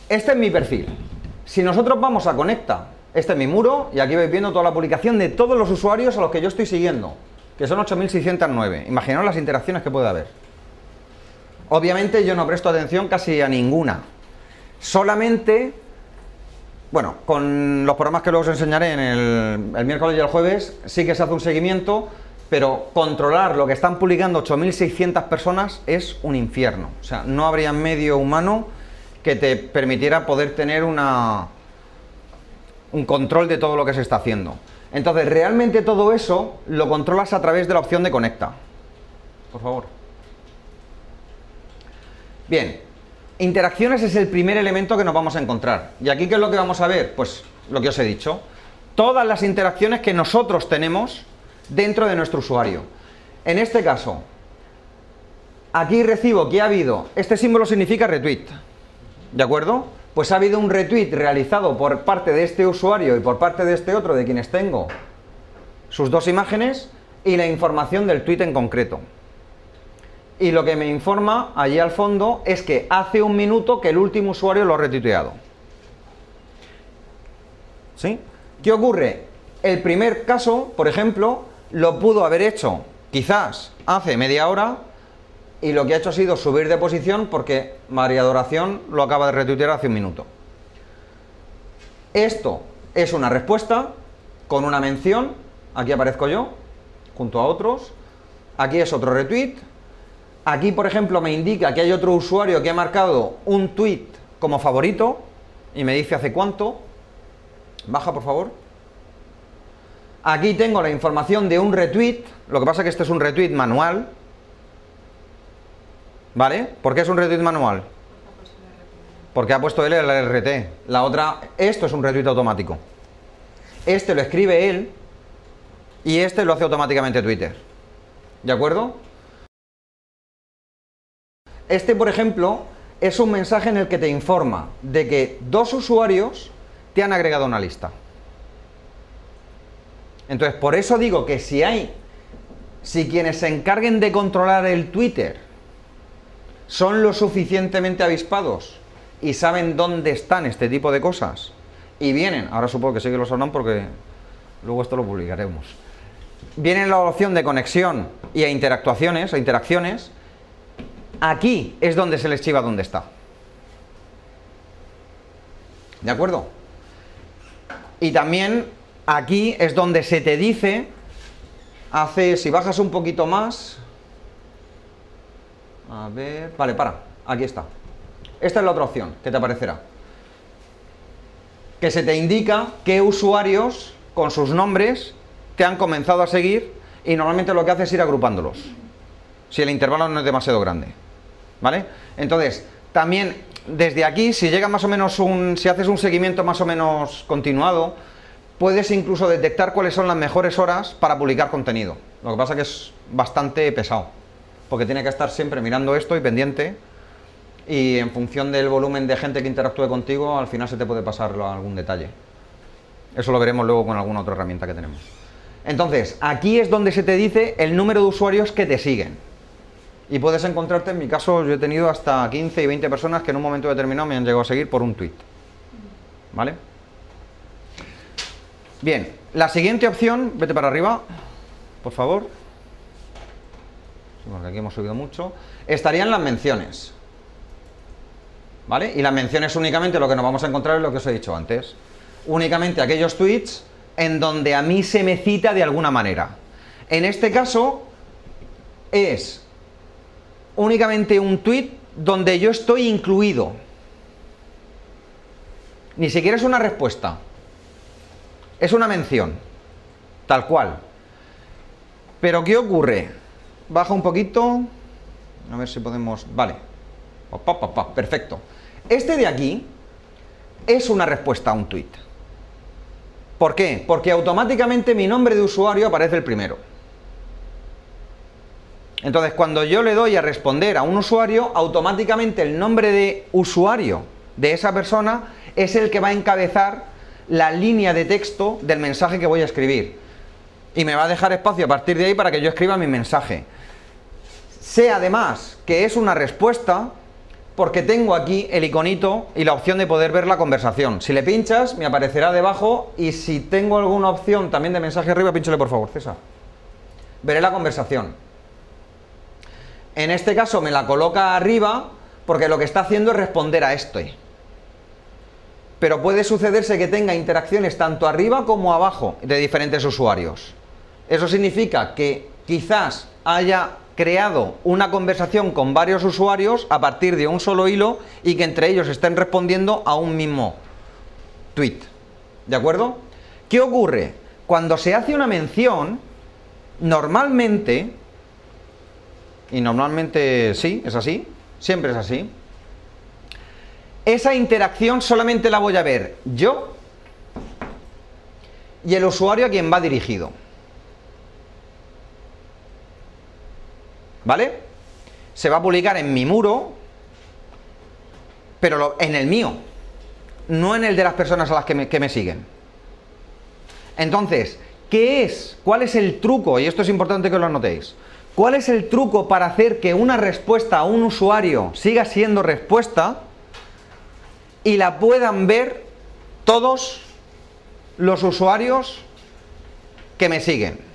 Este es mi perfil. Si nosotros vamos a Conecta, este es mi muro y aquí vais viendo toda la publicación de todos los usuarios a los que yo estoy siguiendo, que son 8609. Imaginaos las interacciones que puede haber. Obviamente yo no presto atención casi a ninguna. Solamente, bueno, con los programas que luego os enseñaré en el miércoles y el jueves, sí que se hace un seguimiento, pero controlar lo que están publicando 8600 personas es un infierno. O sea, no habría medio humano que te permitiera poder tener un control de todo lo que se está haciendo. Entonces, realmente todo eso lo controlas a través de la opción de Conecta. Por favor. Bien, interacciones es el primer elemento que nos vamos a encontrar. ¿Y aquí qué es lo que vamos a ver? Pues lo que os he dicho. Todas las interacciones que nosotros tenemos dentro de nuestro usuario. En este caso, aquí recibo que ha habido, este símbolo significa retweet. ¿De acuerdo? Pues ha habido un retweet realizado por parte de este usuario y por parte de este otro, de quienes tengo sus dos imágenes, y la información del tweet en concreto. Y lo que me informa allí al fondo es que hace un minuto que el último usuario lo ha retuiteado. ¿Sí? ¿Qué ocurre? El primer caso, por ejemplo, lo pudo haber hecho quizás hace media hora, y lo que ha hecho ha sido subir de posición porque María Adoración lo acaba de retuitear hace un minuto. Esto es una respuesta con una mención. Aquí aparezco yo, junto a otros. Aquí es otro retweet. Aquí, por ejemplo, me indica que hay otro usuario que ha marcado un tweet como favorito y me dice hace cuánto. Baja, por favor. Aquí tengo la información de un retweet. Lo que pasa es que este es un retweet manual. ¿Vale? ¿Por qué es un retweet manual? Porque ha puesto él el RT. La otra, esto es un retweet automático. Este lo escribe él y este lo hace automáticamente Twitter. ¿De acuerdo? Este, por ejemplo, es un mensaje en el que te informa de que dos usuarios te han agregado a una lista. Entonces, por eso digo que si quienes se encarguen de controlar el Twitter son lo suficientemente avispados y saben dónde están este tipo de cosas y vienen, ahora supongo que sí que lo sabrán porque luego esto lo publicaremos, vienen la opción de conexión y a interacciones, aquí es donde se les chiva dónde está. ¿De acuerdo? Y también aquí es donde se te dice, si bajas un poquito más, a ver, vale, aquí está. Esta es la otra opción que te aparecerá. Que se te indica qué usuarios con sus nombres te han comenzado a seguir y normalmente lo que hace es ir agrupándolos. Si el intervalo no es demasiado grande. ¿Vale? Entonces, también desde aquí, si llega más o menos si haces un seguimiento más o menos continuado, puedes incluso detectar cuáles son las mejores horas para publicar contenido. Lo que pasa que es bastante pesado, porque tiene que estar siempre mirando esto y pendiente, y en función del volumen de gente que interactúe contigo, al final se te puede pasar algún detalle. Eso lo veremos luego con alguna otra herramienta que tenemos. Entonces, aquí es donde se te dice el número de usuarios que te siguen. Y puedes encontrarte, en mi caso, yo he tenido hasta 15 y 20 personas que en un momento determinado me han llegado a seguir por un tweet. ¿Vale? Bien, la siguiente opción, vete para arriba, por favor. Porque aquí hemos subido mucho, estarían las menciones. ¿Vale? Y las menciones únicamente lo que nos vamos a encontrar es lo que os he dicho antes. Únicamente aquellos tweets en donde a mí se me cita de alguna manera. En este caso es únicamente un tweet donde yo estoy incluido. Ni siquiera es una respuesta. Es una mención. Tal cual. Pero ¿qué ocurre? Baja un poquito, a ver si podemos, vale, perfecto. Este de aquí es una respuesta a un tweet. ¿Por qué? Porque automáticamente mi nombre de usuario aparece el primero. Entonces, cuando yo le doy a responder a un usuario, automáticamente el nombre de usuario de esa persona es el que va a encabezar la línea de texto del mensaje que voy a escribir. Y me va a dejar espacio a partir de ahí para que yo escriba mi mensaje. Sé además que es una respuesta porque tengo aquí el iconito y la opción de poder ver la conversación. Si le pinchas, me aparecerá debajo, y si tengo alguna opción también de mensaje arriba, pínchale por favor, César. Veré la conversación. En este caso me la coloca arriba porque lo que está haciendo es responder a esto. Pero puede sucederse que tenga interacciones tanto arriba como abajo de diferentes usuarios. Eso significa que quizás haya creado una conversación con varios usuarios a partir de un solo hilo y que entre ellos estén respondiendo a un mismo tweet. ¿De acuerdo? ¿Qué ocurre? Cuando se hace una mención, normalmente, y normalmente sí, es así, siempre es así, esa interacción solamente la voy a ver yo y el usuario a quien va dirigido. ¿Vale? Se va a publicar en mi muro, pero en el mío, no en el de las personas a las que me siguen. Entonces, ¿qué es? ¿Cuál es el truco? Y esto es importante que lo anotéis. ¿Cuál es el truco para hacer que una respuesta a un usuario siga siendo respuesta y la puedan ver todos los usuarios que me siguen?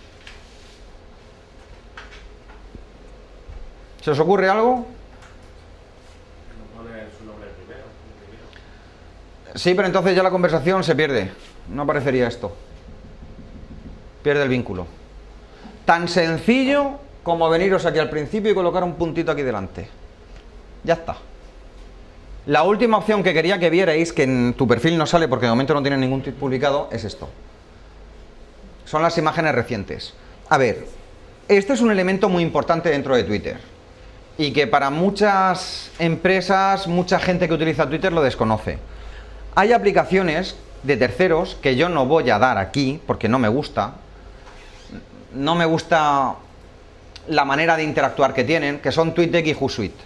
¿Se os ocurre algo? No pone su nombre primero. Sí, pero entonces ya la conversación se pierde. No aparecería esto. Pierde el vínculo. Tan sencillo como veniros aquí al principio y colocar un puntito aquí delante. Ya está. La última opción que quería que vierais, que en tu perfil no sale porque de momento no tiene ningún tweet publicado, es esto. Son las imágenes recientes. A ver, este es un elemento muy importante dentro de Twitter y que para muchas empresas, mucha gente que utiliza Twitter lo desconoce. Hay aplicaciones de terceros que yo no voy a dar aquí porque no me gusta. No me gusta la manera de interactuar que tienen, que son TweetDeck y Hootsuite.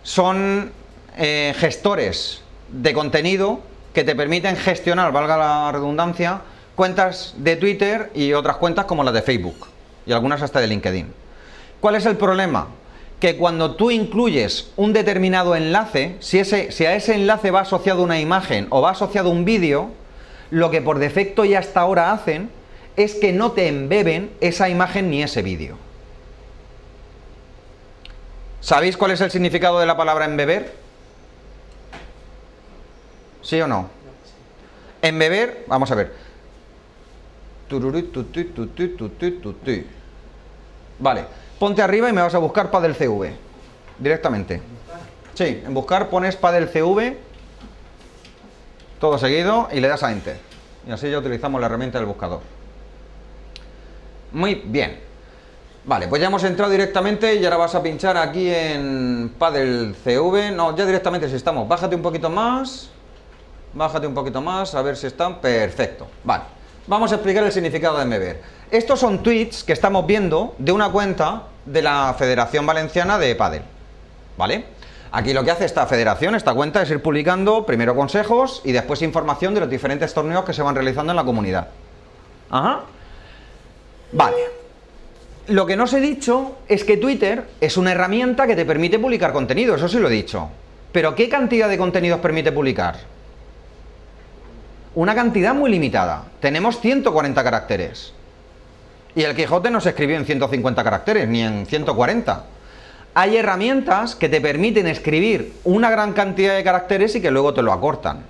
Son gestores de contenido que te permiten gestionar, valga la redundancia, cuentas de Twitter y otras cuentas como las de Facebook y algunas hasta de LinkedIn. ¿Cuál es el problema? Que cuando tú incluyes un determinado enlace, si a ese enlace va asociado una imagen o va asociado un vídeo, lo que por defecto y hasta ahora hacen es que no te embeben esa imagen ni ese vídeo. ¿Sabéis cuál es el significado de la palabra embeber? ¿Sí o no? Embeber, vamos a ver. Vale, ponte arriba y me vas a buscar Padel CV. Directamente. Sí, en buscar pones Padel CV, todo seguido, y le das a Enter. Y así ya utilizamos la herramienta del buscador. Muy bien. Vale, pues ya hemos entrado directamente y ahora vas a pinchar aquí en Padel CV. No, ya directamente si estamos. Bájate un poquito más. Bájate un poquito más, a ver si están. Perfecto. Vale. Vamos a explicar el significado de embeber. Estos son tweets que estamos viendo de una cuenta de la Federación Valenciana de Pádel. ¿Vale? Aquí lo que hace esta federación, esta cuenta, es ir publicando primero consejos y después información de los diferentes torneos que se van realizando en la comunidad. Ajá. Vale. Lo que no os he dicho es que Twitter es una herramienta que te permite publicar contenido, eso sí lo he dicho. Pero ¿qué cantidad de contenidos permite publicar? Una cantidad muy limitada. Tenemos 140 caracteres. Y el Quijote no se escribió en 150 caracteres, ni en 140. Hay herramientas que te permiten escribir una gran cantidad de caracteres y que luego te lo acortan.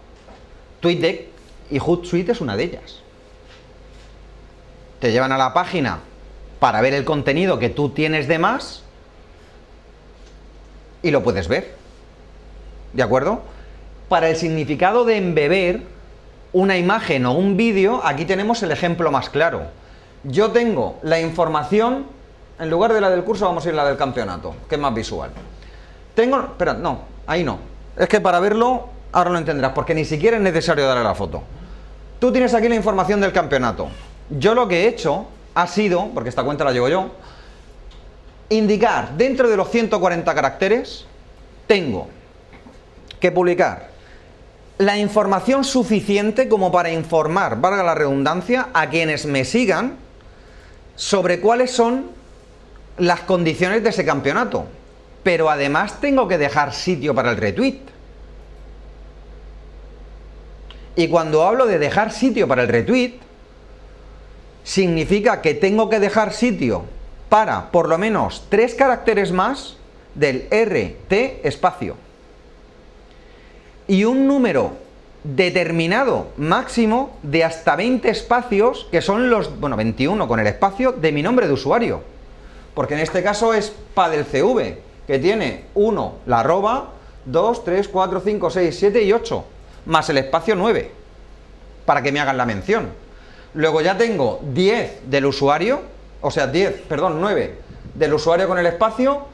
TweetDeck y Hootsuite es una de ellas. Te llevan a la página para ver el contenido que tú tienes de más y lo puedes ver. ¿De acuerdo? Para el significado de embeber una imagen o un vídeo, aquí tenemos el ejemplo más claro. Yo tengo la información, en lugar de la del curso vamos a ir a la del campeonato, que es más visual. Tengo, espera, no, ahí no. Es que para verlo, ahora lo entenderás, porque ni siquiera es necesario darle la foto. tú tienes aquí la información del campeonato. Yo lo que he hecho ha sido, porque esta cuenta la llevo yo, indicar dentro de los 140 caracteres, tengo que publicar la información suficiente como para informar, valga la redundancia, a quienes me sigan sobre cuáles son las condiciones de ese campeonato. Pero además tengo que dejar sitio para el retweet. Y cuando hablo de dejar sitio para el retweet, significa que tengo que dejar sitio para por lo menos 3 caracteres más del RT espacio. Y un número determinado máximo de hasta 20 espacios, que son los, bueno, 21 con el espacio de mi nombre de usuario. Porque en este caso es padelcv, que tiene 1, la arroba, 2, 3, 4, 5, 6, 7 y 8, más el espacio 9, para que me hagan la mención. Luego ya tengo 10 del usuario, o sea, 9 del usuario con el espacio,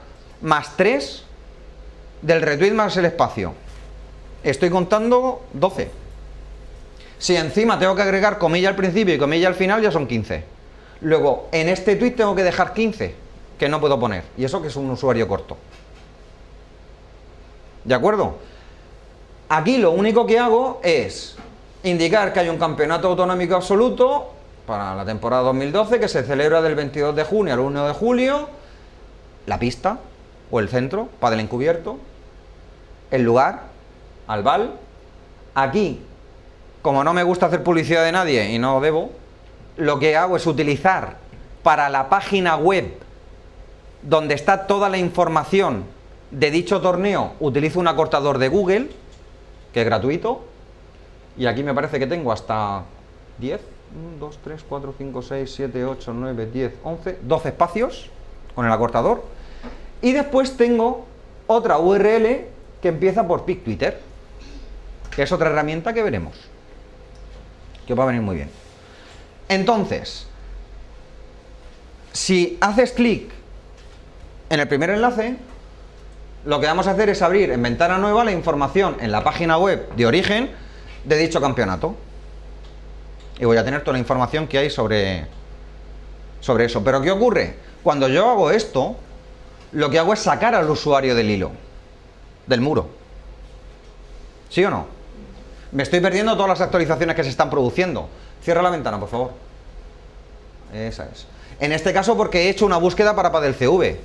más 3 del retweet más el espacio. Estoy contando 12. Si encima tengo que agregar comilla al principio y comilla al final, ya son 15. Luego, en este tweet tengo que dejar 15, que no puedo poner. Y eso que es un usuario corto. ¿De acuerdo? Aquí lo único que hago es indicar que hay un campeonato autonómico absoluto para la temporada 2012 que se celebra del 22 de junio al 1 de julio, la pista o el centro, pádel encubierto, el lugar, Albal. Aquí, como no me gusta hacer publicidad de nadie y no debo, lo que hago es utilizar para la página web donde está toda la información de dicho torneo, utilizo un acortador de Google, que es gratuito, y aquí me parece que tengo hasta 10, 1, 2, 3, 4, 5, 6, 7, 8, 9, 10, 11, 12 espacios con el acortador, y después tengo otra URL que empieza por PicTwitter, que es otra herramienta que veremos, que va a venir muy bien. Entonces, si haces clic en el primer enlace, lo que vamos a hacer es abrir en ventana nueva la información en la página web de origen de dicho campeonato. Y voy a tener toda la información que hay sobre eso. Pero ¿qué ocurre? Cuando yo hago esto, lo que hago es sacar al usuario del hilo, del muro. ¿Sí o no? Me estoy perdiendo todas las actualizaciones que se están produciendo. Cierra la ventana, por favor. Esa es. En este caso porque he hecho una búsqueda para padelcv.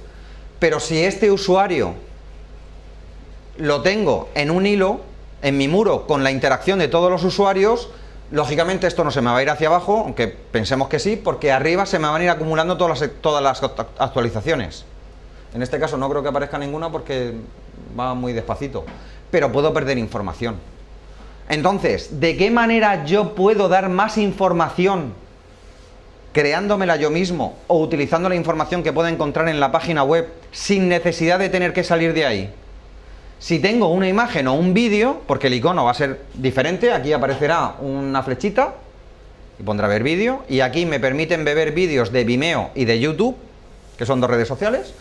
Pero si este usuario lo tengo en un hilo, en mi muro, con la interacción de todos los usuarios, lógicamente esto no se me va a ir hacia abajo, aunque pensemos que sí, porque arriba se me van a ir acumulando todas las actualizaciones. En este caso no creo que aparezca ninguna porque va muy despacito, pero puedo perder información. Entonces, ¿de qué manera yo puedo dar más información creándomela yo mismo o utilizando la información que puedo encontrar en la página web sin necesidad de tener que salir de ahí? Si tengo una imagen o un vídeo, porque el icono va a ser diferente, aquí aparecerá una flechita y pondrá ver vídeo, y aquí me permiten ver vídeos de Vimeo y de YouTube, que son 2 redes sociales.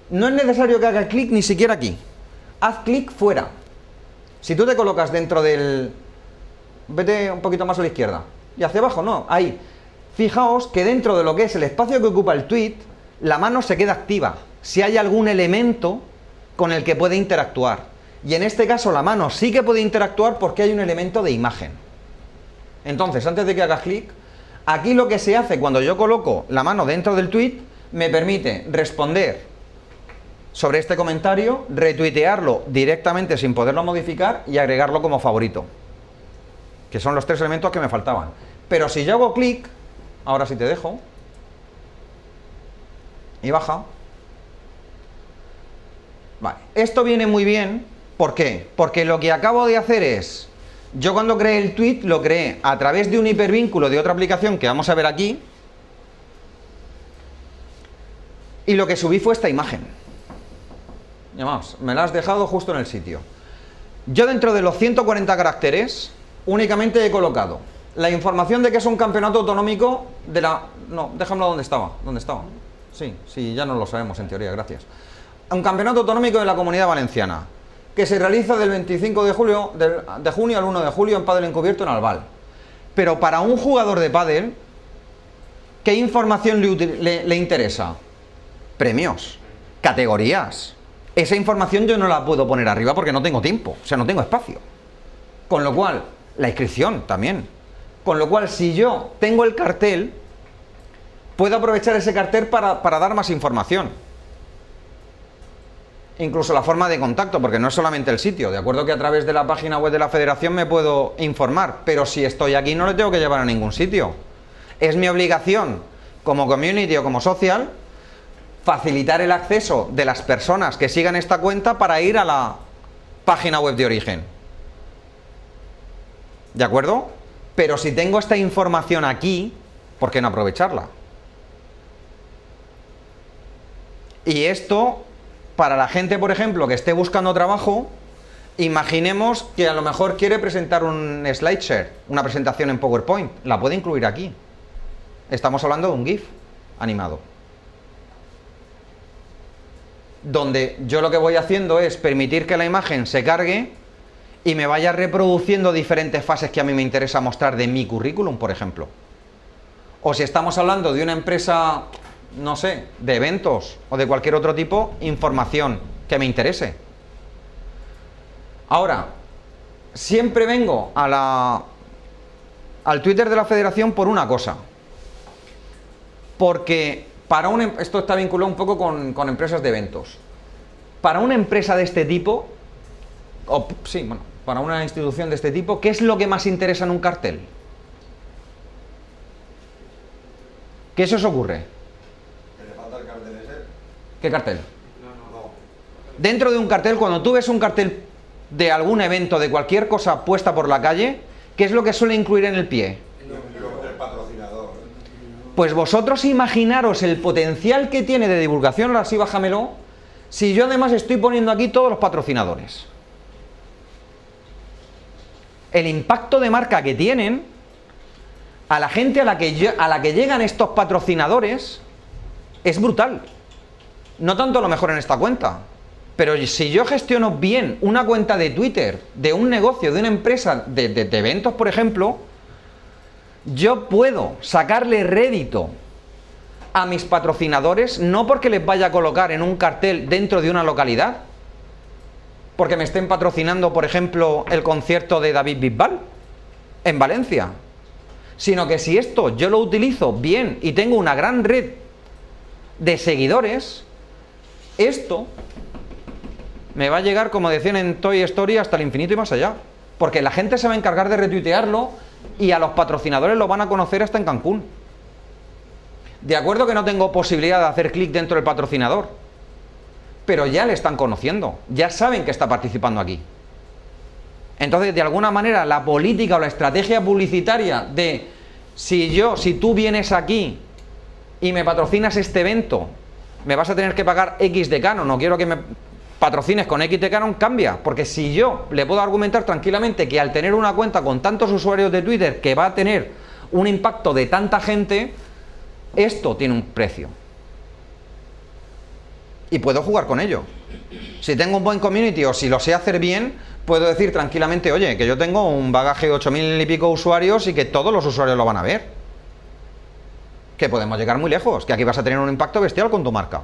No es necesario que haga clic ni siquiera aquí. Haz clic fuera. Si tú te colocas dentro del... Vete un poquito más a la izquierda. Y hacia abajo, no, ahí. Fijaos que dentro de lo que es el espacio que ocupa el tweet, la mano se queda activa. Si hay algún elemento con el que puede interactuar. Y en este caso la mano sí que puede interactuar porque hay un elemento de imagen. Entonces, antes de que hagas clic, aquí lo que se hace cuando yo coloco la mano dentro del tweet, me permite responder sobre este comentario, retuitearlo directamente sin poderlo modificar y agregarlo como favorito. Que son los 3 elementos que me faltaban. Pero si yo hago clic, ahora sí te dejo, y baja. Vale, esto viene muy bien, ¿por qué? Porque lo que acabo de hacer es, yo cuando creé el tweet, lo creé a través de un hipervínculo de otra aplicación que vamos a ver aquí, y lo que subí fue esta imagen. Y además, me la has dejado justo en el sitio. Yo dentro de los 140 caracteres, únicamente he colocado la información de que es un campeonato autonómico de la... No, déjamelo donde estaba. ¿Dónde estaba? Sí, ya no lo sabemos en teoría, gracias. Un campeonato autonómico de la Comunidad Valenciana, que se realiza del 25 de junio al 1 de julio en pádel encubierto en Albal. Pero para un jugador de pádel, ¿qué información le interesa? Premios, categorías. Esa información yo no la puedo poner arriba porque no tengo tiempo, o sea, no tengo espacio. Con lo cual, la inscripción también. Con lo cual, si yo tengo el cartel, puedo aprovechar ese cartel para dar más información. Incluso la forma de contacto, porque no es solamente el sitio. De acuerdo que a través de la página web de la federación me puedo informar, pero si estoy aquí no le tengo que llevar a ningún sitio. Es mi obligación, como community o como social, facilitar el acceso de las personas que sigan esta cuenta para ir a la página web de origen. ¿De acuerdo? Pero si tengo esta información aquí, ¿por qué no aprovecharla? Y esto, para la gente, por ejemplo, que esté buscando trabajo, imaginemos que a lo mejor quiere presentar un SlideShare, una presentación en PowerPoint, la puede incluir aquí. Estamos hablando de un GIF animado, donde yo lo que voy haciendo es permitir que la imagen se cargue y me vaya reproduciendo diferentes fases que a mí me interesa mostrar de mi currículum, por ejemplo. O si estamos hablando de una empresa, no sé, de eventos o de cualquier otro tipo, información que me interese. Ahora, siempre vengo al Twitter de la Federación por una cosa. Porque esto está vinculado un poco con empresas de eventos. Para una empresa de este tipo, para una institución de este tipo, ¿qué es lo que más interesa en un cartel? ¿Qué se os ocurre? Que le falta el cartel ese. ¿Qué cartel? No. Dentro de un cartel, cuando tú ves un cartel de algún evento, de cualquier cosa puesta por la calle, ¿qué es lo que suele incluir en el pie? El patrocinador. Pues vosotros imaginaros el potencial que tiene de divulgación, ahora sí bájamelo, si yo además estoy poniendo aquí todos los patrocinadores. El impacto de marca que tienen a la gente a la que llegan estos patrocinadores es brutal. No tanto a lo mejor en esta cuenta, pero si yo gestiono bien una cuenta de Twitter, de un negocio, de una empresa, de eventos, por ejemplo, yo puedo sacarle rédito a mis patrocinadores, no porque les vaya a colocar en un cartel dentro de una localidad, porque me estén patrocinando, por ejemplo, el concierto de David Bisbal en Valencia, sino que si esto yo lo utilizo bien y tengo una gran red de seguidores, esto me va a llegar, como decían en Toy Story, hasta el infinito y más allá, porque la gente se va a encargar de retuitearlo y a los patrocinadores lo van a conocer hasta en Cancún. De acuerdo que no tengo posibilidad de hacer clic dentro del patrocinador, pero ya le están conociendo, ya saben que está participando aquí. Entonces, de alguna manera, la política o la estrategia publicitaria de si tú vienes aquí y me patrocinas este evento, me vas a tener que pagar X de Canon, no quiero que me patrocines con X de Canon, cambia, porque si yo le puedo argumentar tranquilamente que al tener una cuenta con tantos usuarios de Twitter que va a tener un impacto de tanta gente, esto tiene un precio. Y puedo jugar con ello. Si tengo un buen community o si lo sé hacer bien, puedo decir tranquilamente, oye, que yo tengo un bagaje de 8.000 y pico usuarios y que todos los usuarios lo van a ver. Que podemos llegar muy lejos, que aquí vas a tener un impacto bestial con tu marca.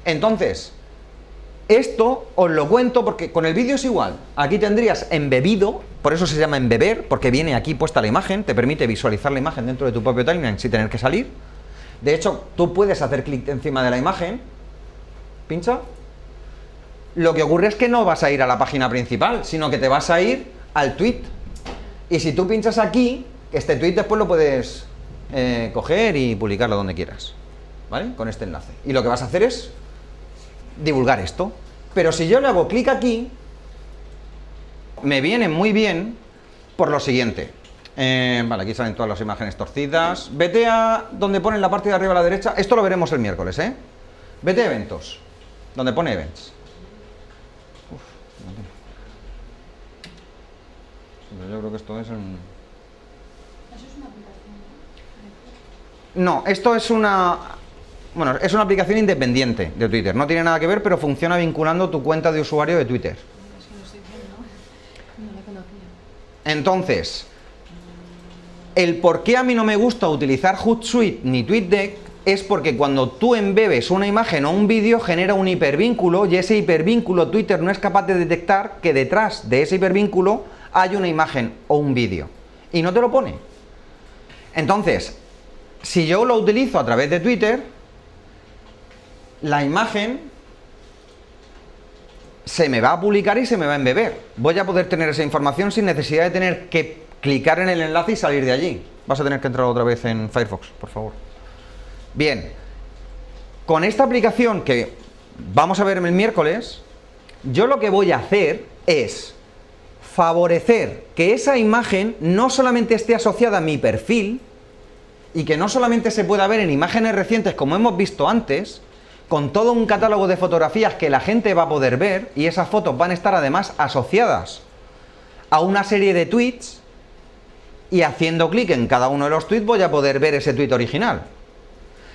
Entonces, esto os lo cuento porque con el vídeo es igual. Aquí tendrías embebido, por eso se llama embeber, porque viene aquí puesta la imagen, te permite visualizar la imagen dentro de tu propio timeline sin tener que salir. De hecho, tú puedes hacer clic encima de la imagen, pincha. Lo que ocurre es que no vas a ir a la página principal, sino que te vas a ir al tweet. Y si tú pinchas aquí, este tweet después lo puedes coger y publicarlo donde quieras, ¿vale? Con este enlace. Y lo que vas a hacer es divulgar esto. Pero si yo le hago clic aquí, me viene muy bien por lo siguiente. Vale, aquí salen todas las imágenes torcidas. Vete a donde pone en la parte de arriba a la derecha. Esto lo veremos el miércoles, ¿eh? Vete a eventos, donde pone events. Yo creo que esto es un... ¿Eso es una aplicación? No, esto es una... Bueno, es una aplicación independiente de Twitter. No tiene nada que ver, pero funciona vinculando tu cuenta de usuario de Twitter. Es que lo estoy viendo, no la conocía. Entonces, el por qué a mí no me gusta utilizar Hootsuite ni TweetDeck es porque cuando tú embebes una imagen o un vídeo genera un hipervínculo y ese hipervínculo Twitter no es capaz de detectar que detrás de ese hipervínculo hay una imagen o un vídeo y no te lo pone. Entonces, si yo lo utilizo a través de Twitter, la imagen se me va a publicar y se me va a embeber. Voy a poder tener esa información sin necesidad de tener que clicar en el enlace y salir de allí. Vas a tener que entrar otra vez en Firefox, por favor. Bien, con esta aplicación que vamos a ver el miércoles, yo lo que voy a hacer es favorecer que esa imagen no solamente esté asociada a mi perfil y que no solamente se pueda ver en imágenes recientes como hemos visto antes, con todo un catálogo de fotografías que la gente va a poder ver y esas fotos van a estar además asociadas a una serie de tweets y haciendo clic en cada uno de los tweets voy a poder ver ese tweet original.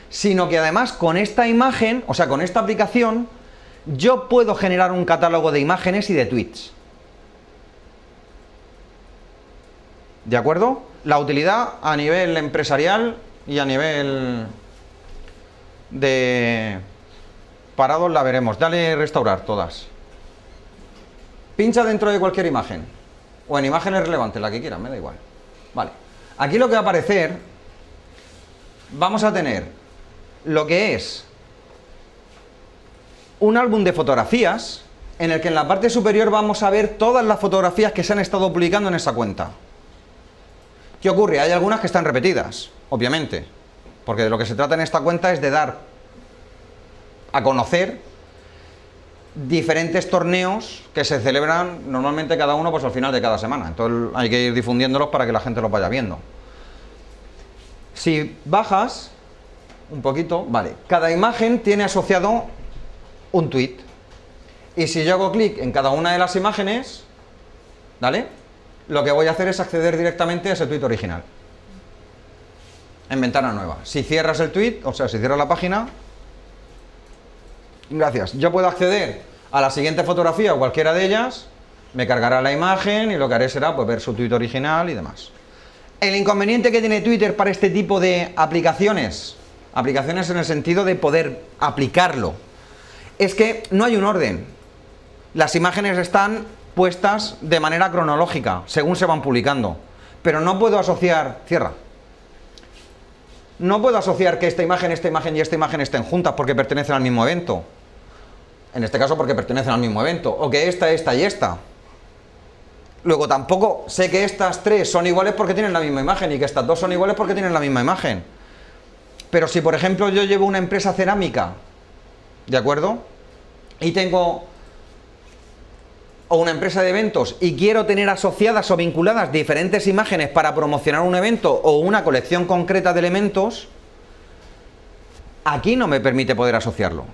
Sino que además con esta imagen, o sea, con esta aplicación, yo puedo generar un catálogo de imágenes y de tweets. ¿De acuerdo? La utilidad a nivel empresarial y a nivel de parados la veremos. Dale restaurar todas. Pincha dentro de cualquier imagen. O en imágenes relevantes, la que quieras, me da igual. Vale. Aquí lo que va a aparecer, vamos a tener lo que es un álbum de fotografías en el que en la parte superior vamos a ver todas las fotografías que se han estado publicando en esa cuenta. ¿Qué ocurre? Hay algunas que están repetidas, obviamente, porque de lo que se trata en esta cuenta es de dar a conocer diferentes torneos que se celebran normalmente cada uno pues al final de cada semana. Entonces hay que ir difundiéndolos para que la gente los vaya viendo. Si bajas un poquito, vale, cada imagen tiene asociado un tweet. Y si yo hago clic en cada una de las imágenes, ¿vale? Lo que voy a hacer es acceder directamente a ese tweet original. En ventana nueva. Si cierras el tweet, o sea, si cierras la página, gracias, yo puedo acceder a la siguiente fotografía o cualquiera de ellas, me cargará la imagen y lo que haré será pues ver su tweet original y demás. El inconveniente que tiene Twitter para este tipo de aplicaciones en el sentido de poder aplicarlo, es que no hay un orden. Las imágenes están puestas de manera cronológica, según se van publicando, pero no puedo asociar, cierra, no puedo asociar que esta imagen y esta imagen estén juntas porque pertenecen al mismo evento, en este caso porque pertenecen al mismo evento, o que esta y esta. Luego tampoco sé que estas tres son iguales porque tienen la misma imagen y que estas dos son iguales porque tienen la misma imagen. Pero si por ejemplo yo llevo una empresa cerámica, ¿de acuerdo? Y tengo o una empresa de eventos y quiero tener asociadas o vinculadas diferentes imágenes para promocionar un evento o una colección concreta de elementos, aquí no me permite poder asociarlo.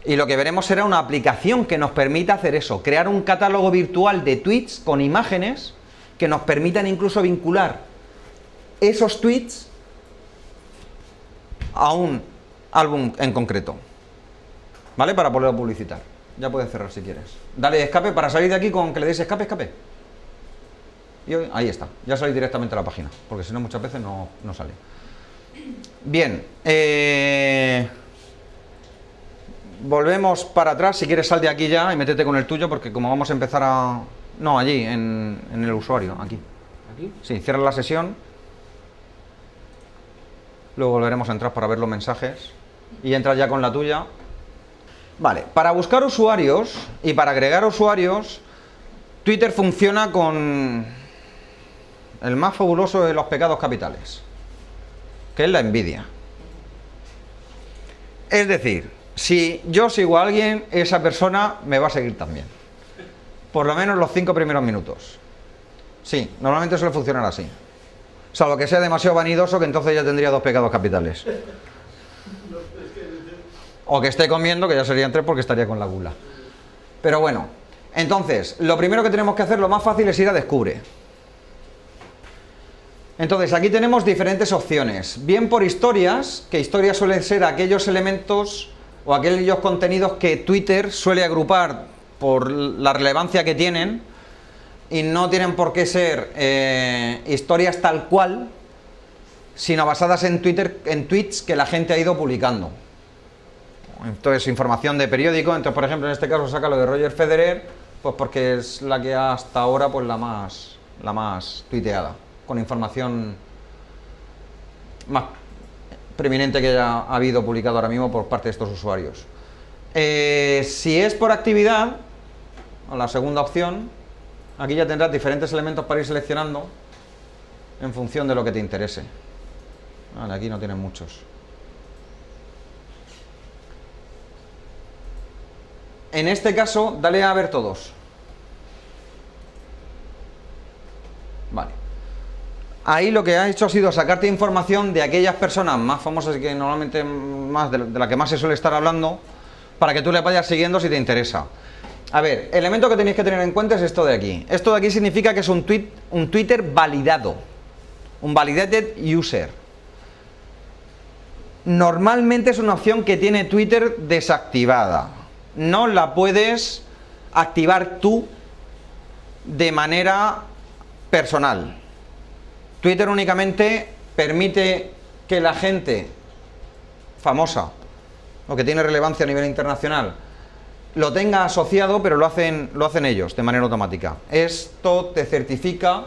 Y lo que veremos será una aplicación que nos permita hacer eso, crear un catálogo virtual de tweets con imágenes que nos permitan incluso vincular esos tweets a un álbum en concreto, ¿vale? Para poderlo publicitar. Ya puedes cerrar si quieres. Dale escape para salir de aquí con que le deis escape, escape. Y ahí está, ya salís directamente a la página, porque si no muchas veces no sale. Bien, volvemos para atrás, si quieres sal de aquí ya y métete con el tuyo, porque como vamos a empezar a... No, allí, en el usuario, aquí. ¿Aquí? Sí, cierra la sesión. Luego volveremos a entrar para ver los mensajes. Y entras ya con la tuya. Vale, para buscar usuarios y para agregar usuarios, Twitter funciona con el más fabuloso de los pecados capitales, que es la envidia. Es decir, si yo sigo a alguien, esa persona me va a seguir también. Por lo menos los 5 primeros minutos. Sí, normalmente suele funcionar así. Salvo que sea demasiado vanidoso, que entonces ya tendría 2 pecados capitales. O que esté comiendo, que ya serían 3 porque estaría con la gula. Pero bueno, entonces, lo primero que tenemos que hacer, lo más fácil es ir a Descubre. Entonces, aquí tenemos diferentes opciones. Bien por historias, que historias suelen ser aquellos elementos o aquellos contenidos que Twitter suele agrupar por la relevancia que tienen y no tienen por qué ser historias tal cual, sino basadas en Twitter, en tweets que la gente ha ido publicando. Entonces, información de periódico. Entonces, por ejemplo, en este caso saca lo de Roger Federer, pues porque es la que hasta ahora, pues la más tuiteada, con información más preeminente que haya habido publicado ahora mismo por parte de estos usuarios. Si es por actividad, o la segunda opción, aquí ya tendrás diferentes elementos para ir seleccionando en función de lo que te interese. Vale, aquí no tienen muchos. En este caso, dale a ver todos. Vale. Ahí lo que ha hecho ha sido sacarte información de aquellas personas más famosas, que normalmente más de la que más se suele estar hablando, para que tú le vayas siguiendo si te interesa. A ver, el elemento que tenéis que tener en cuenta es esto de aquí. Esto de aquí significa que es un Twitter validado, un validated user. Normalmente es una opción que tiene Twitter desactivada. No la puedes activar tú de manera personal. Twitter únicamente permite que la gente famosa o que tiene relevancia a nivel internacional lo tenga asociado, pero lo hacen ellos de manera automática. Esto te certifica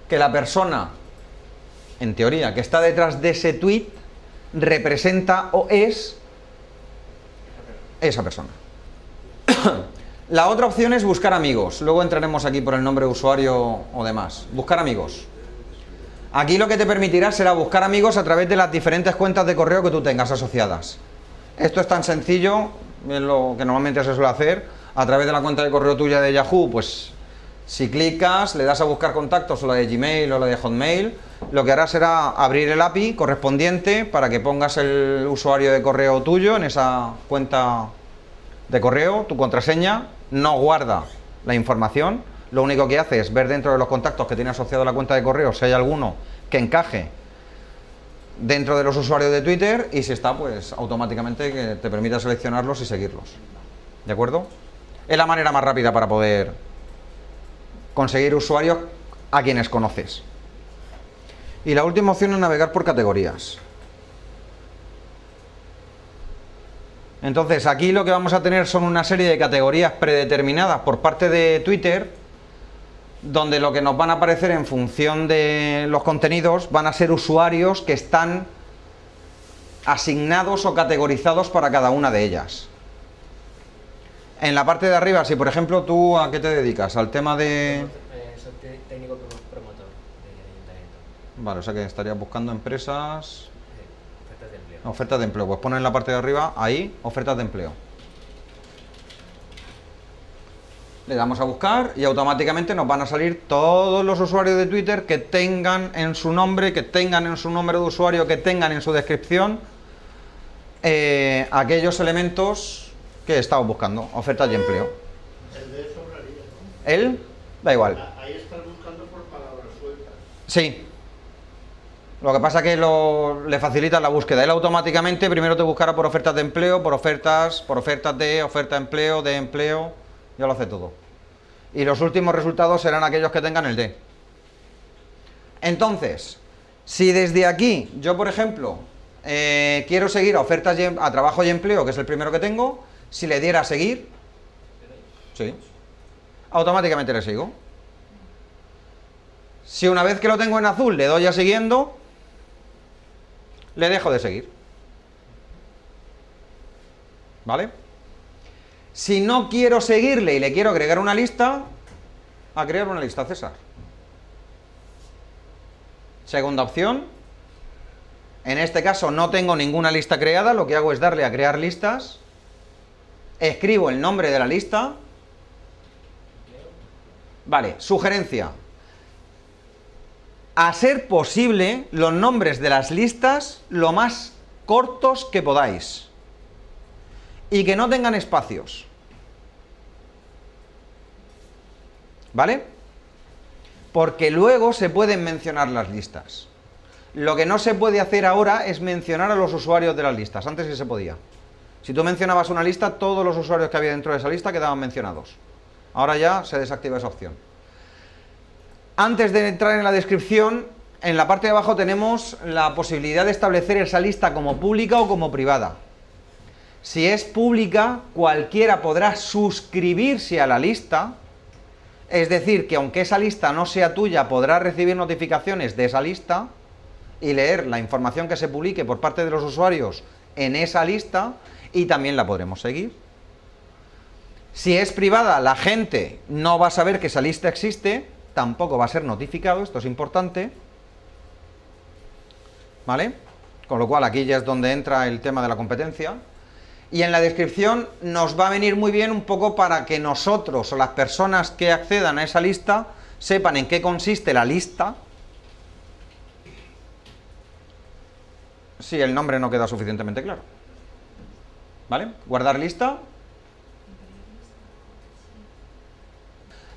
que la persona, en teoría, que está detrás de ese tweet representa o es esa persona. La otra opción es buscar amigos. Luego entraremos aquí por el nombre de usuario o demás. Buscar amigos. Aquí lo que te permitirá será buscar amigos a través de las diferentes cuentas de correo que tú tengas asociadas. Esto es tan sencillo, es lo que normalmente se suele hacer. A través de la cuenta de correo tuya de Yahoo, pues si clicas, le das a buscar contactos, o la de Gmail o la de Hotmail, lo que hará será abrir el API correspondiente para que pongas el usuario de correo tuyo en esa cuenta de correo, tu contraseña. No guarda la información, lo único que hace es ver dentro de los contactos que tiene asociado a la cuenta de correo si hay alguno que encaje dentro de los usuarios de Twitter, y si está, pues automáticamente que te permita seleccionarlos y seguirlos. ¿De acuerdo? Es la manera más rápida para poder conseguir usuarios a quienes conoces. Y la última opción es navegar por categorías. Entonces, aquí lo que vamos a tener son una serie de categorías predeterminadas por parte de Twitter, donde lo que nos van a aparecer en función de los contenidos van a ser usuarios que están asignados o categorizados para cada una de ellas. En la parte de arriba, si por ejemplo tú, ¿a qué te dedicas? Al tema de... Soy técnico promotor de ayuntamiento. Vale, o sea que estarías buscando empresas... Ofertas de empleo. Ofertas de empleo, pues pones en la parte de arriba, ahí, ofertas de empleo. Le damos a buscar y automáticamente nos van a salir todos los usuarios de Twitter que tengan en su nombre, que tengan en su número de usuario, que tengan en su descripción aquellos elementos que estamos buscando, ofertas y empleo. El de sobraría, ¿no? ¿Él? Da igual. Ahí estás buscando por palabras sueltas. Sí. Lo que pasa es que le facilita la búsqueda. Él automáticamente primero te buscará por ofertas de empleo, por ofertas de oferta de empleo, ya lo hace todo. Y los últimos resultados serán aquellos que tengan el D. Entonces, si desde aquí, yo por ejemplo, quiero seguir a trabajo y empleo, que es el primero que tengo, si le diera a seguir, sí, automáticamente le sigo. Si una vez que lo tengo en azul le doy a siguiendo, le dejo de seguir. ¿Vale? Si no quiero seguirle y le quiero agregar una lista, a crear una lista, César. Segunda opción. En este caso no tengo ninguna lista creada, lo que hago es darle a crear listas. Escribo el nombre de la lista. Vale, sugerencia. A ser posible, los nombres de las listas lo más cortos que podáis. Y que no tengan espacios. ¿Vale? Porque luego se pueden mencionar las listas. Lo que no se puede hacer ahora es mencionar a los usuarios de las listas. Antes sí se podía. Si tú mencionabas una lista, todos los usuarios que había dentro de esa lista quedaban mencionados. Ahora ya se desactiva esa opción. Antes de entrar en la descripción, en la parte de abajo tenemos la posibilidad de establecer esa lista como pública o como privada. Si es pública, cualquiera podrá suscribirse a la lista, es decir, que aunque esa lista no sea tuya, podrá recibir notificaciones de esa lista y leer la información que se publique por parte de los usuarios en esa lista, y también la podremos seguir. Si es privada, la gente no va a saber que esa lista existe, tampoco va a ser notificado, esto es importante, ¿vale? Con lo cual aquí ya es donde entra el tema de la competencia. Y en la descripción nos va a venir muy bien un poco para que nosotros o las personas que accedan a esa lista sepan en qué consiste la lista. Si el nombre no queda suficientemente claro. ¿Vale? Guardar lista.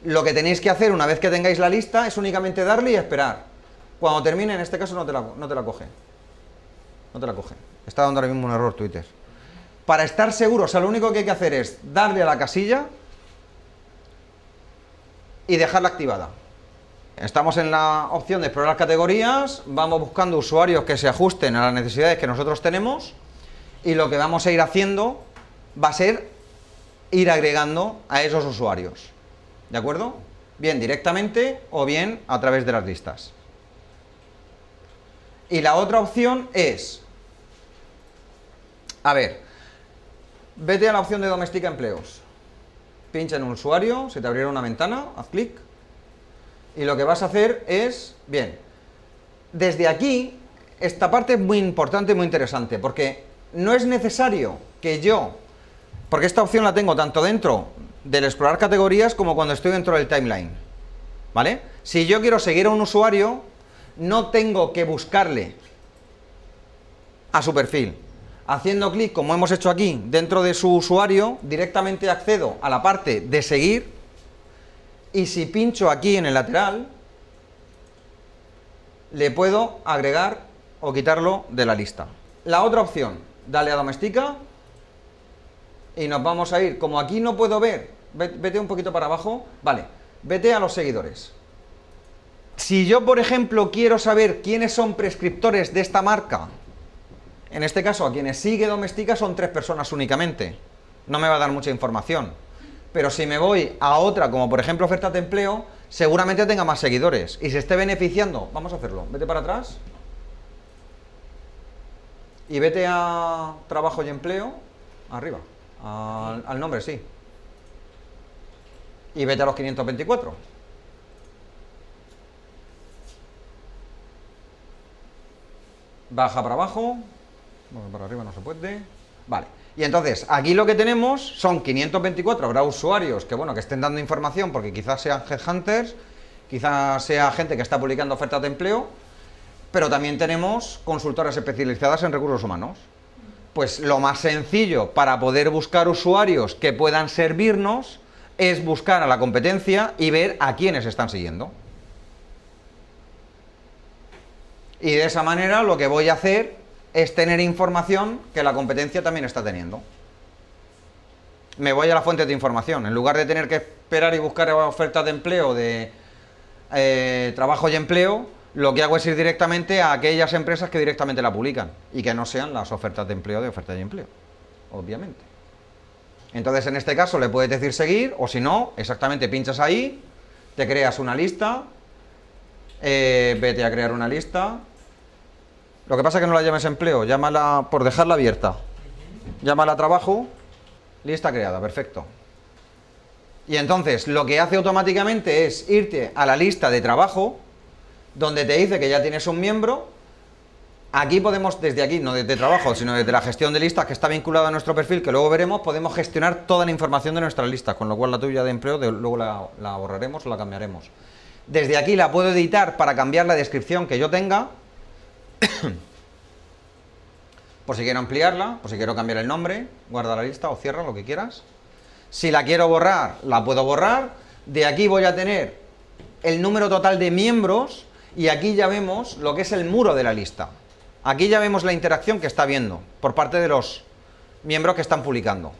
Lo que tenéis que hacer una vez que tengáis la lista es únicamente darle y esperar. Cuando termine, en este caso no te la coge. No te la coge. Está dando ahora mismo un error Twitter. Para estar seguro, o sea, lo único que hay que hacer es darle a la casilla y dejarla activada. Estamos en la opción de explorar categorías, vamos buscando usuarios que se ajusten a las necesidades que nosotros tenemos, y lo que vamos a ir haciendo va a ser ir agregando a esos usuarios. ¿De acuerdo? Bien directamente o bien a través de las listas. Y la otra opción es, a ver, vete a la opción de domestica empleos, pincha en un usuario, se te abrirá una ventana, haz clic, y lo que vas a hacer es, bien, desde aquí, esta parte es muy importante, muy interesante, porque no es necesario que yo, porque esta opción la tengo tanto dentro del explorar categorías como cuando estoy dentro del timeline, ¿vale? Si yo quiero seguir a un usuario, no tengo que buscarle a su perfil. Haciendo clic, como hemos hecho aquí, dentro de su usuario, directamente accedo a la parte de seguir, y si pincho aquí en el lateral, le puedo agregar o quitarlo de la lista. La otra opción, dale a domestica, y nos vamos a ir, como aquí no puedo ver, vete un poquito para abajo, vale, vete a los seguidores. Si yo, por ejemplo, quiero saber quiénes son prescriptores de esta marca, en este caso, a quienes sigue domestica son 3 personas únicamente. No me va a dar mucha información. Pero si me voy a otra, como por ejemplo ofertas de empleo, seguramente tenga más seguidores y se esté beneficiando. Vamos a hacerlo. Vete para atrás. Y vete a trabajo y empleo. Arriba. Al nombre, sí. Y vete a los 524. Baja para abajo. Bueno, para arriba no se puede. Vale. Y entonces, aquí lo que tenemos son 524. Habrá usuarios que, bueno, que estén dando información porque quizás sean headhunters, quizás sea gente que está publicando ofertas de empleo, pero también tenemos consultoras especializadas en recursos humanos. Pues lo más sencillo para poder buscar usuarios que puedan servirnos es buscar a la competencia y ver a quiénes están siguiendo. Y de esa manera lo que voy a hacer es tener información que la competencia también está teniendo. Me voy a la fuente de información. En lugar de tener que esperar y buscar ofertas de empleo, de trabajo y empleo, lo que hago es ir directamente a aquellas empresas que directamente la publican y que no sean las ofertas de empleo de oferta y empleo, obviamente. Entonces, en este caso le puedes decir seguir, o si no, exactamente pinchas ahí, te creas una lista, vete a crear una lista. Lo que pasa es que no la llames empleo, llámala, por dejarla abierta, llámala trabajo, lista creada, perfecto. Y entonces lo que hace automáticamente es irte a la lista de trabajo, donde te dice que ya tienes un miembro. Aquí podemos, desde aquí, no desde trabajo, sino desde la gestión de listas que está vinculada a nuestro perfil, que luego veremos, podemos gestionar toda la información de nuestras listas, con lo cual la tuya de empleo luego la borraremos o la cambiaremos. Desde aquí la puedo editar para cambiar la descripción que yo tenga, por si quiero ampliarla, por si quiero cambiar el nombre, guarda la lista o cierra, lo que quieras. Si la quiero borrar, la puedo borrar. De aquí voy a tener el número total de miembros y aquí ya vemos lo que es el muro de la lista. Aquí ya vemos la interacción que está habiendo por parte de los miembros que están publicando.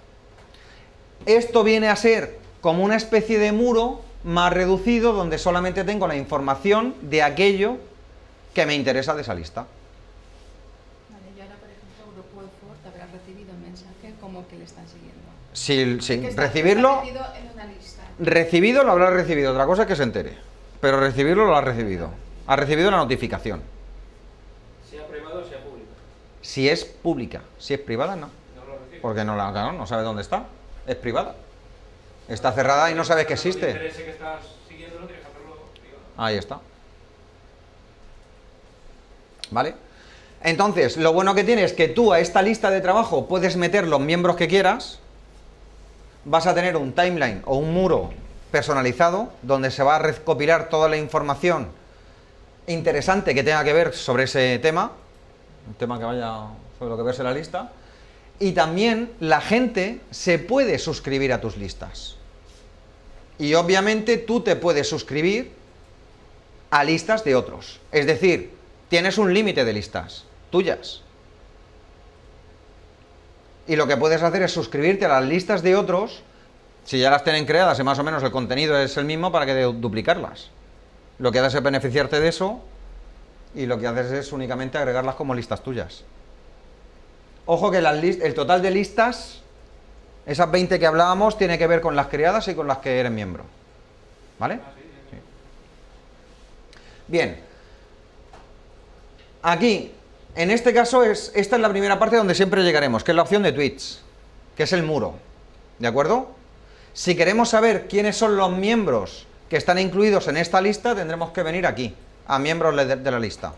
Esto viene a ser como una especie de muro más reducido donde solamente tengo la información de aquello que me interesa de esa lista. Vale, y ahora, por ejemplo, Grupo Effort habrá recibido un mensaje como que le están siguiendo. Si Que está recibirlo, metido en una lista. recibido lo habrá recibido, otra cosa es que se entere. Pero recibirlo lo ha recibido. Ha recibido la notificación. Sea privado o sea público. Si es pública, si es privada, no. No lo recibe. Porque no, claro, no sabe dónde está. Es privada. Está cerrada y no sabes que No te existe. interese que estás siguiéndolo, tienes que hacerlo privado. Ahí está. ¿Vale? Entonces, lo bueno que tiene es que tú a esta lista de trabajo puedes meter los miembros que quieras. Vas a tener un timeline o un muro personalizado donde se va a recopilar toda la información interesante que tenga que ver sobre ese tema, un tema que vaya sobre lo que verse en la lista, y también la gente se puede suscribir a tus listas. Y obviamente tú te puedes suscribir a listas de otros. Es decir, tienes un límite de listas tuyas. Y lo que puedes hacer es suscribirte a las listas de otros, si ya las tienen creadas y más o menos el contenido es el mismo, para que duplicarlas. Lo que haces es beneficiarte de eso y lo que haces es únicamente agregarlas como listas tuyas. Ojo que el total de listas, esas 20 que hablábamos, tiene que ver con las creadas y con las que eres miembro. ¿Vale? Sí. Bien. Aquí, en este caso, esta es la primera parte donde siempre llegaremos, que es la opción de tweets, que es el muro. ¿De acuerdo? Si queremos saber quiénes son los miembros que están incluidos en esta lista, tendremos que venir aquí, a miembros de la lista.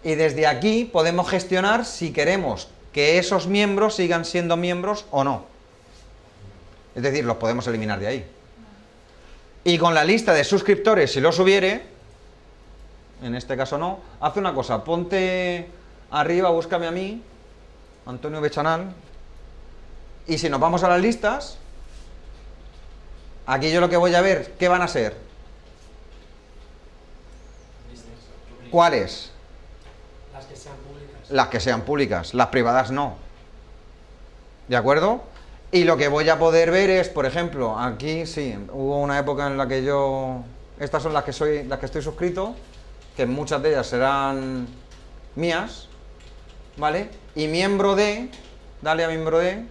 Y desde aquí podemos gestionar si queremos que esos miembros sigan siendo miembros o no. Es decir, los podemos eliminar de ahí. Y con la lista de suscriptores, si los hubiere, en este caso no, haz una cosa, ponte arriba, búscame a mí, Antonio Bechanal, y si nos vamos a las listas, aquí yo lo que voy a ver, ¿qué van a ser? ¿Cuáles? Las que sean públicas. Las que sean públicas, las privadas no. ¿De acuerdo? Y lo que voy a poder ver es, por ejemplo, aquí sí, hubo una época en la que estas son las que estoy suscrito, que muchas de ellas serán mías, ¿vale? Y miembro de, dale a miembro de,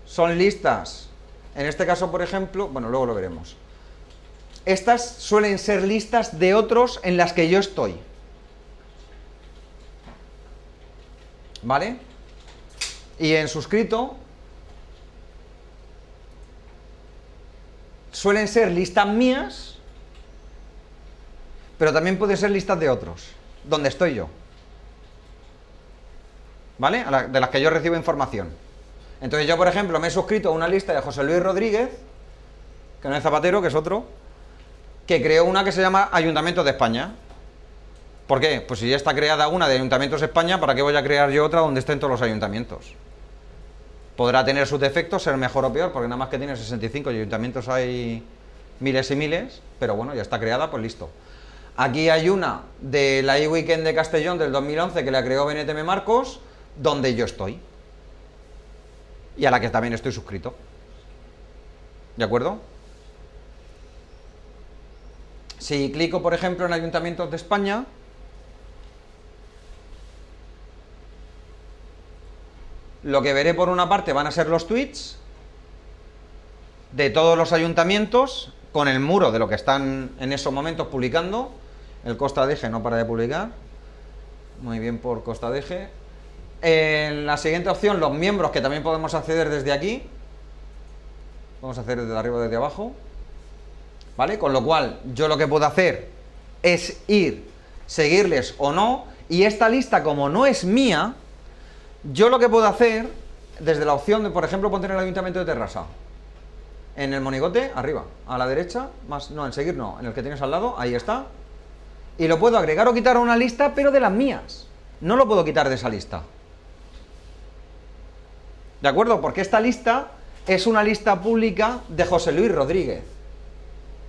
son listas. En este caso, por ejemplo, bueno, luego lo veremos. Estas suelen ser listas de otros en las que yo estoy. ¿Vale? Y en suscrito suelen ser listas mías, pero también pueden ser listas de otros, donde estoy yo. ¿Vale? De las que yo recibo información. Entonces yo, por ejemplo, me he suscrito a una lista de José Luis Rodríguez, que no es Zapatero, que es otro, que creó una que se llama Ayuntamientos de España. ¿Por qué? Pues si ya está creada una de Ayuntamientos de España, ¿para qué voy a crear yo otra donde estén todos los ayuntamientos? Podrá tener sus defectos, ser mejor o peor, porque nada más que tiene 65 y ayuntamientos hay miles y miles, pero bueno, ya está creada, pues listo. Aquí hay una de la e-Weekend de Castellón del 2011 que la creó BNTM Marcos, donde yo estoy. Y a la que también estoy suscrito. ¿De acuerdo? Si clico, por ejemplo, en Ayuntamientos de España, lo que veré por una parte van a ser los tweets de todos los ayuntamientos con el muro de lo que están en esos momentos publicando. El Costa de Eje no para de publicar. Muy bien por Costa de Eje. En la siguiente opción, los miembros, que también podemos acceder desde aquí. Vamos a hacer desde arriba o desde abajo. ¿Vale? Con lo cual, yo lo que puedo hacer es ir, seguirles o no. Y esta lista, como no es mía, yo lo que puedo hacer, desde la opción de, por ejemplo, poner el Ayuntamiento de Terrassa. En el monigote, arriba, a la derecha, más no, en seguir no, en el que tienes al lado, ahí está. Y lo puedo agregar o quitar a una lista, pero de las mías. No lo puedo quitar de esa lista. ¿De acuerdo? Porque esta lista es una lista pública de José Luis Rodríguez.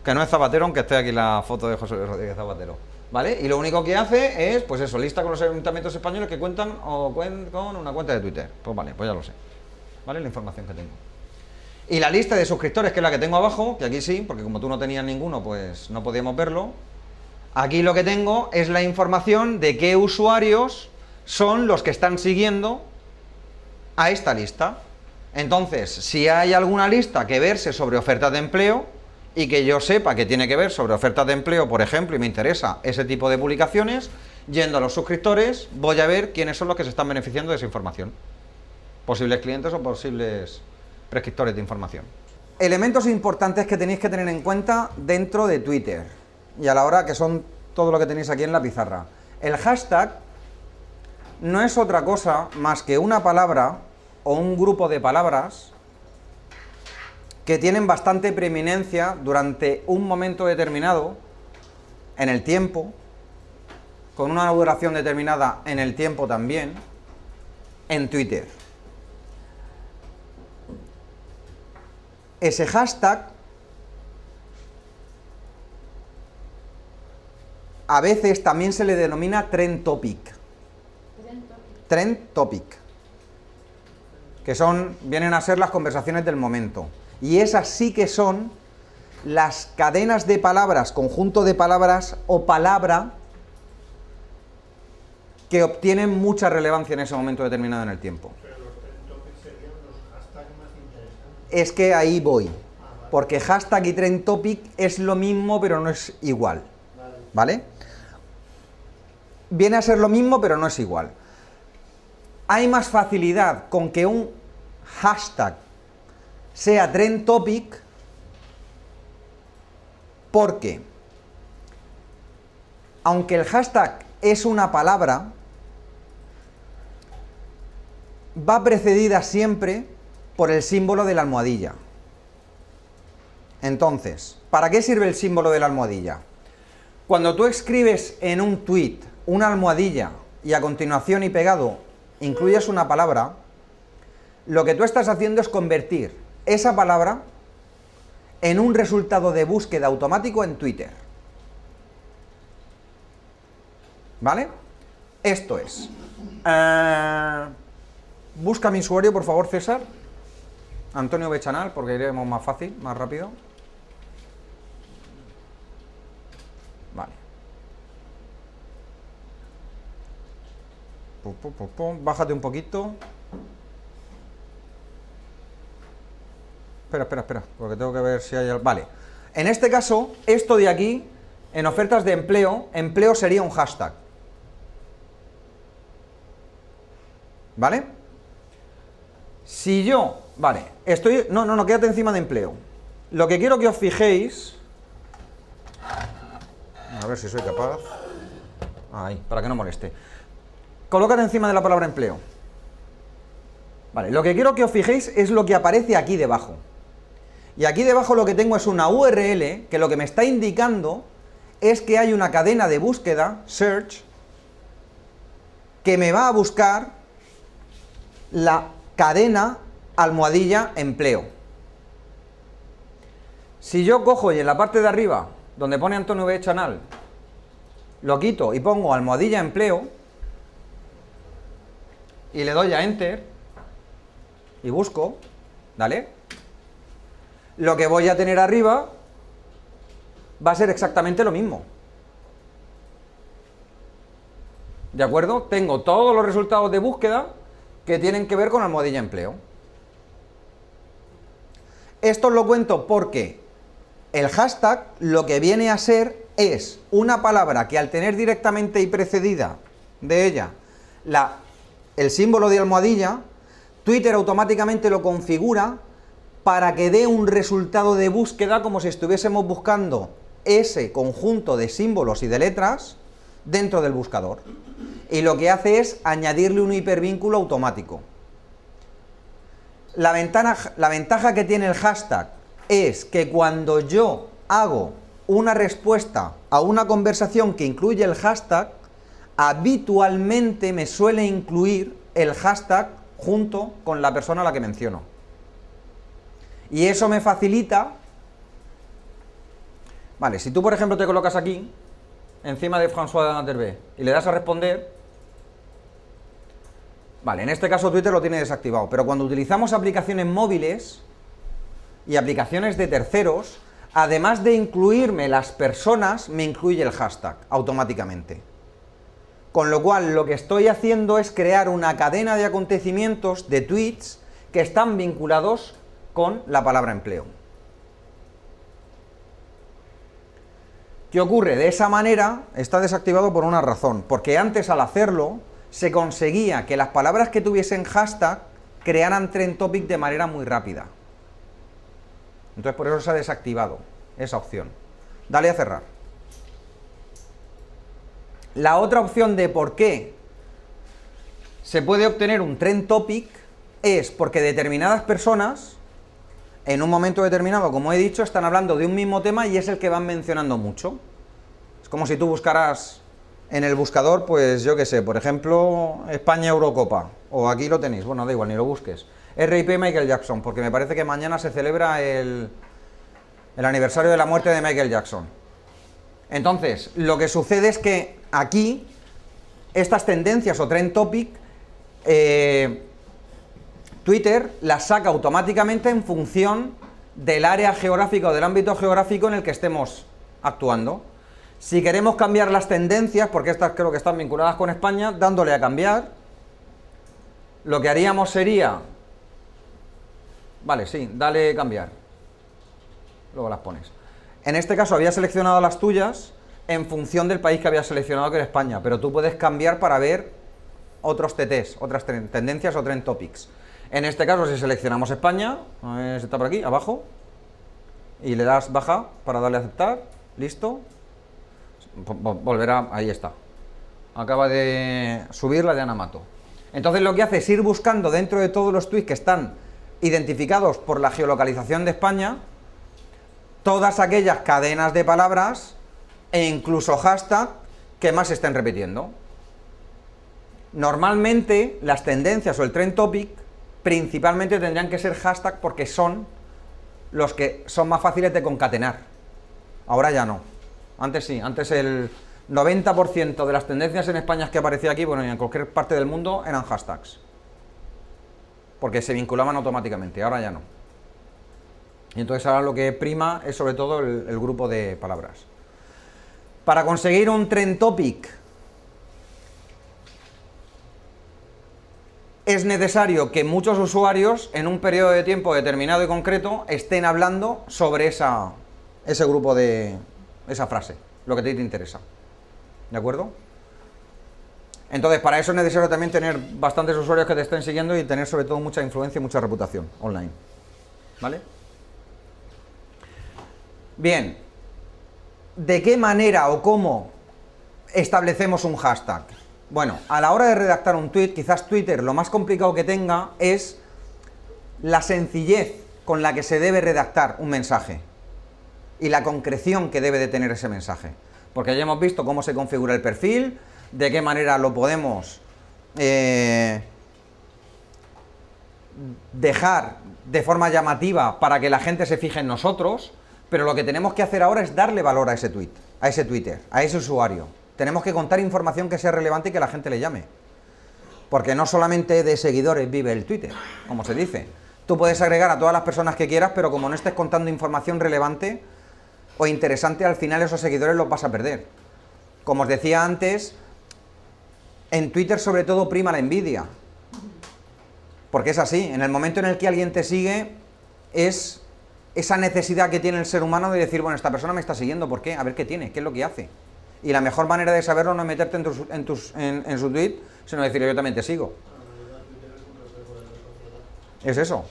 Que no es Zapatero, aunque esté aquí la foto de José Luis Rodríguez Zapatero. ¿Vale? Y lo único que hace es, pues eso, lista con los ayuntamientos españoles que cuentan con una cuenta de Twitter. Pues vale, pues ya lo sé. ¿Vale? La información que tengo. Y la lista de suscriptores, que es la que tengo abajo, que aquí sí, porque como tú no tenías ninguno, pues no podíamos verlo. Aquí lo que tengo es la información de qué usuarios son los que están siguiendo a esta lista. Entonces, si hay alguna lista que verse sobre ofertas de empleo y que yo sepa que tiene que ver sobre ofertas de empleo, por ejemplo, y me interesa ese tipo de publicaciones, yendo a los suscriptores, voy a ver quiénes son los que se están beneficiando de esa información. Posibles clientes o posibles prescriptores de información. Elementos importantes que tenéis que tener en cuenta dentro de Twitter y a la hora que son todo lo que tenéis aquí en la pizarra. El hashtag no es otra cosa más que una palabra o un grupo de palabras que tienen bastante preeminencia durante un momento determinado en el tiempo, con una duración determinada en el tiempo también, en Twitter. Ese hashtag a veces también se le denomina Trend Topic. Trend Topic. Que vienen a ser las conversaciones del momento. Y esas sí que son las cadenas de palabras, conjunto de palabras o palabra que obtienen mucha relevancia en ese momento determinado en el tiempo. Pero los trend topics serían los hashtags más interesantes. Es que ahí voy. Porque hashtag y trend topic es lo mismo, pero no es igual. ¿Vale? Viene a ser lo mismo, pero no es igual. Hay más facilidad con que un hashtag sea trend topic porque, aunque el hashtag es una palabra, va precedida siempre por el símbolo de la almohadilla. Entonces, ¿para qué sirve el símbolo de la almohadilla? Cuando tú escribes en un tweet una almohadilla y a continuación y pegado incluyes una palabra, lo que tú estás haciendo es convertir esa palabra en un resultado de búsqueda automático en Twitter. ¿Vale? Esto es. Busca mi usuario, por favor, César. Antonio Bechanal, porque iremos más fácil, más rápido. Vale. Bájate un poquito. Espera, porque tengo que ver si hay... Vale. En este caso, esto de aquí, en ofertas de empleo, empleo sería un hashtag. ¿Vale? Si yo... Vale, estoy... No, quédate encima de empleo. Lo que quiero que os fijéis... A ver si soy capaz... Ahí, para que no moleste. Colócate encima de la palabra empleo. Vale, lo que quiero que os fijéis es lo que aparece aquí debajo. Y aquí debajo lo que tengo es una URL que lo que me está indicando es que hay una cadena de búsqueda, search, que me va a buscar la cadena almohadilla empleo. Si yo cojo y en la parte de arriba, donde pone Antonio Bechanal, lo quito y pongo almohadilla empleo, y le doy a Enter, y busco, ¿vale? Lo que voy a tener arriba va a ser exactamente lo mismo. ¿De acuerdo? Tengo todos los resultados de búsqueda que tienen que ver con almohadilla empleo. Esto os lo cuento porque el hashtag lo que viene a ser es una palabra que al tener directamente y precedida de ella el símbolo de almohadilla, Twitter automáticamente lo configura para que dé un resultado de búsqueda como si estuviésemos buscando ese conjunto de símbolos y de letras dentro del buscador. Y lo que hace es añadirle un hipervínculo automático. La ventaja que tiene el hashtag es que cuando yo hago una respuesta a una conversación que incluye el hashtag, habitualmente me suele incluir el hashtag junto con la persona a la que menciono. Y eso me facilita... Vale, si tú por ejemplo te colocas aquí, encima de François de Natervé, y le das a responder... Vale, en este caso Twitter lo tiene desactivado, pero cuando utilizamos aplicaciones móviles, y aplicaciones de terceros, además de incluirme las personas, me incluye el hashtag automáticamente. Con lo cual, lo que estoy haciendo es crear una cadena de acontecimientos, de tweets, que están vinculados con la palabra empleo. ¿Qué ocurre? De esa manera está desactivado por una razón, porque antes al hacerlo se conseguía que las palabras que tuviesen hashtag crearan trend topic de manera muy rápida. Entonces por eso se ha desactivado esa opción. Dale a cerrar. La otra opción de por qué se puede obtener un trend topic es porque determinadas personas, en un momento determinado, como he dicho, están hablando de un mismo tema y es el que van mencionando mucho. Es como si tú buscaras en el buscador, pues yo qué sé, por ejemplo, España Eurocopa, o aquí lo tenéis, bueno, da igual, ni lo busques. RIP Michael Jackson, porque me parece que mañana se celebra el aniversario de la muerte de Michael Jackson. Entonces, lo que sucede es que aquí, estas tendencias o trend topic, Twitter las saca automáticamente en función del área geográfica o del ámbito geográfico en el que estemos actuando. Si queremos cambiar las tendencias, porque estas creo que están vinculadas con España, dándole a cambiar, lo que haríamos sería... Vale, sí, dale cambiar. Luego las pones. En este caso había seleccionado las tuyas en función del país que había seleccionado, que era España, pero tú puedes cambiar para ver otros TTs, otras tendencias o trend topics. En este caso, si seleccionamos España, está por aquí, abajo, y le das baja para darle a aceptar, listo, volverá, ahí está. Acaba de subir la de Ana Mato. Entonces lo que hace es ir buscando dentro de todos los tweets que están identificados por la geolocalización de España, todas aquellas cadenas de palabras e incluso hashtag que más se estén repitiendo. Normalmente las tendencias o el trend topic principalmente tendrían que ser hashtag porque son los que son más fáciles de concatenar. Ahora ya no. Antes sí, antes el 90% de las tendencias en España que aparecía aquí, bueno, y en cualquier parte del mundo, eran hashtags. Porque se vinculaban automáticamente, ahora ya no. Y entonces ahora lo que prima es sobre todo el grupo de palabras. Para conseguir un trend topic es necesario que muchos usuarios en un periodo de tiempo determinado y concreto estén hablando sobre ese grupo de esa frase, lo que a ti te interesa. ¿De acuerdo? Entonces, para eso es necesario también tener bastantes usuarios que te estén siguiendo y tener sobre todo mucha influencia y mucha reputación online. ¿Vale? Bien. ¿De qué manera o cómo establecemos un hashtag? Bueno, a la hora de redactar un tweet, quizás Twitter lo más complicado que tenga es la sencillez con la que se debe redactar un mensaje y la concreción que debe de tener ese mensaje. Porque ya hemos visto cómo se configura el perfil, de qué manera lo podemos dejar de forma llamativa para que la gente se fije en nosotros, pero lo que tenemos que hacer ahora es darle valor a ese tweet, a ese Twitter, a ese usuario. Tenemos que contar información que sea relevante y que la gente le llame. Porque no solamente de seguidores vive el Twitter, como se dice. Tú puedes agregar a todas las personas que quieras, pero como no estés contando información relevante o interesante, al final esos seguidores los vas a perder. Como os decía antes, en Twitter sobre todo prima la envidia. Porque es así, en el momento en el que alguien te sigue, es esa necesidad que tiene el ser humano de decir, bueno, esta persona me está siguiendo, ¿por qué? A ver qué tiene, qué es lo que hace. Y la mejor manera de saberlo no es meterte en su tweet, sino decir, yo también te sigo. Es eso.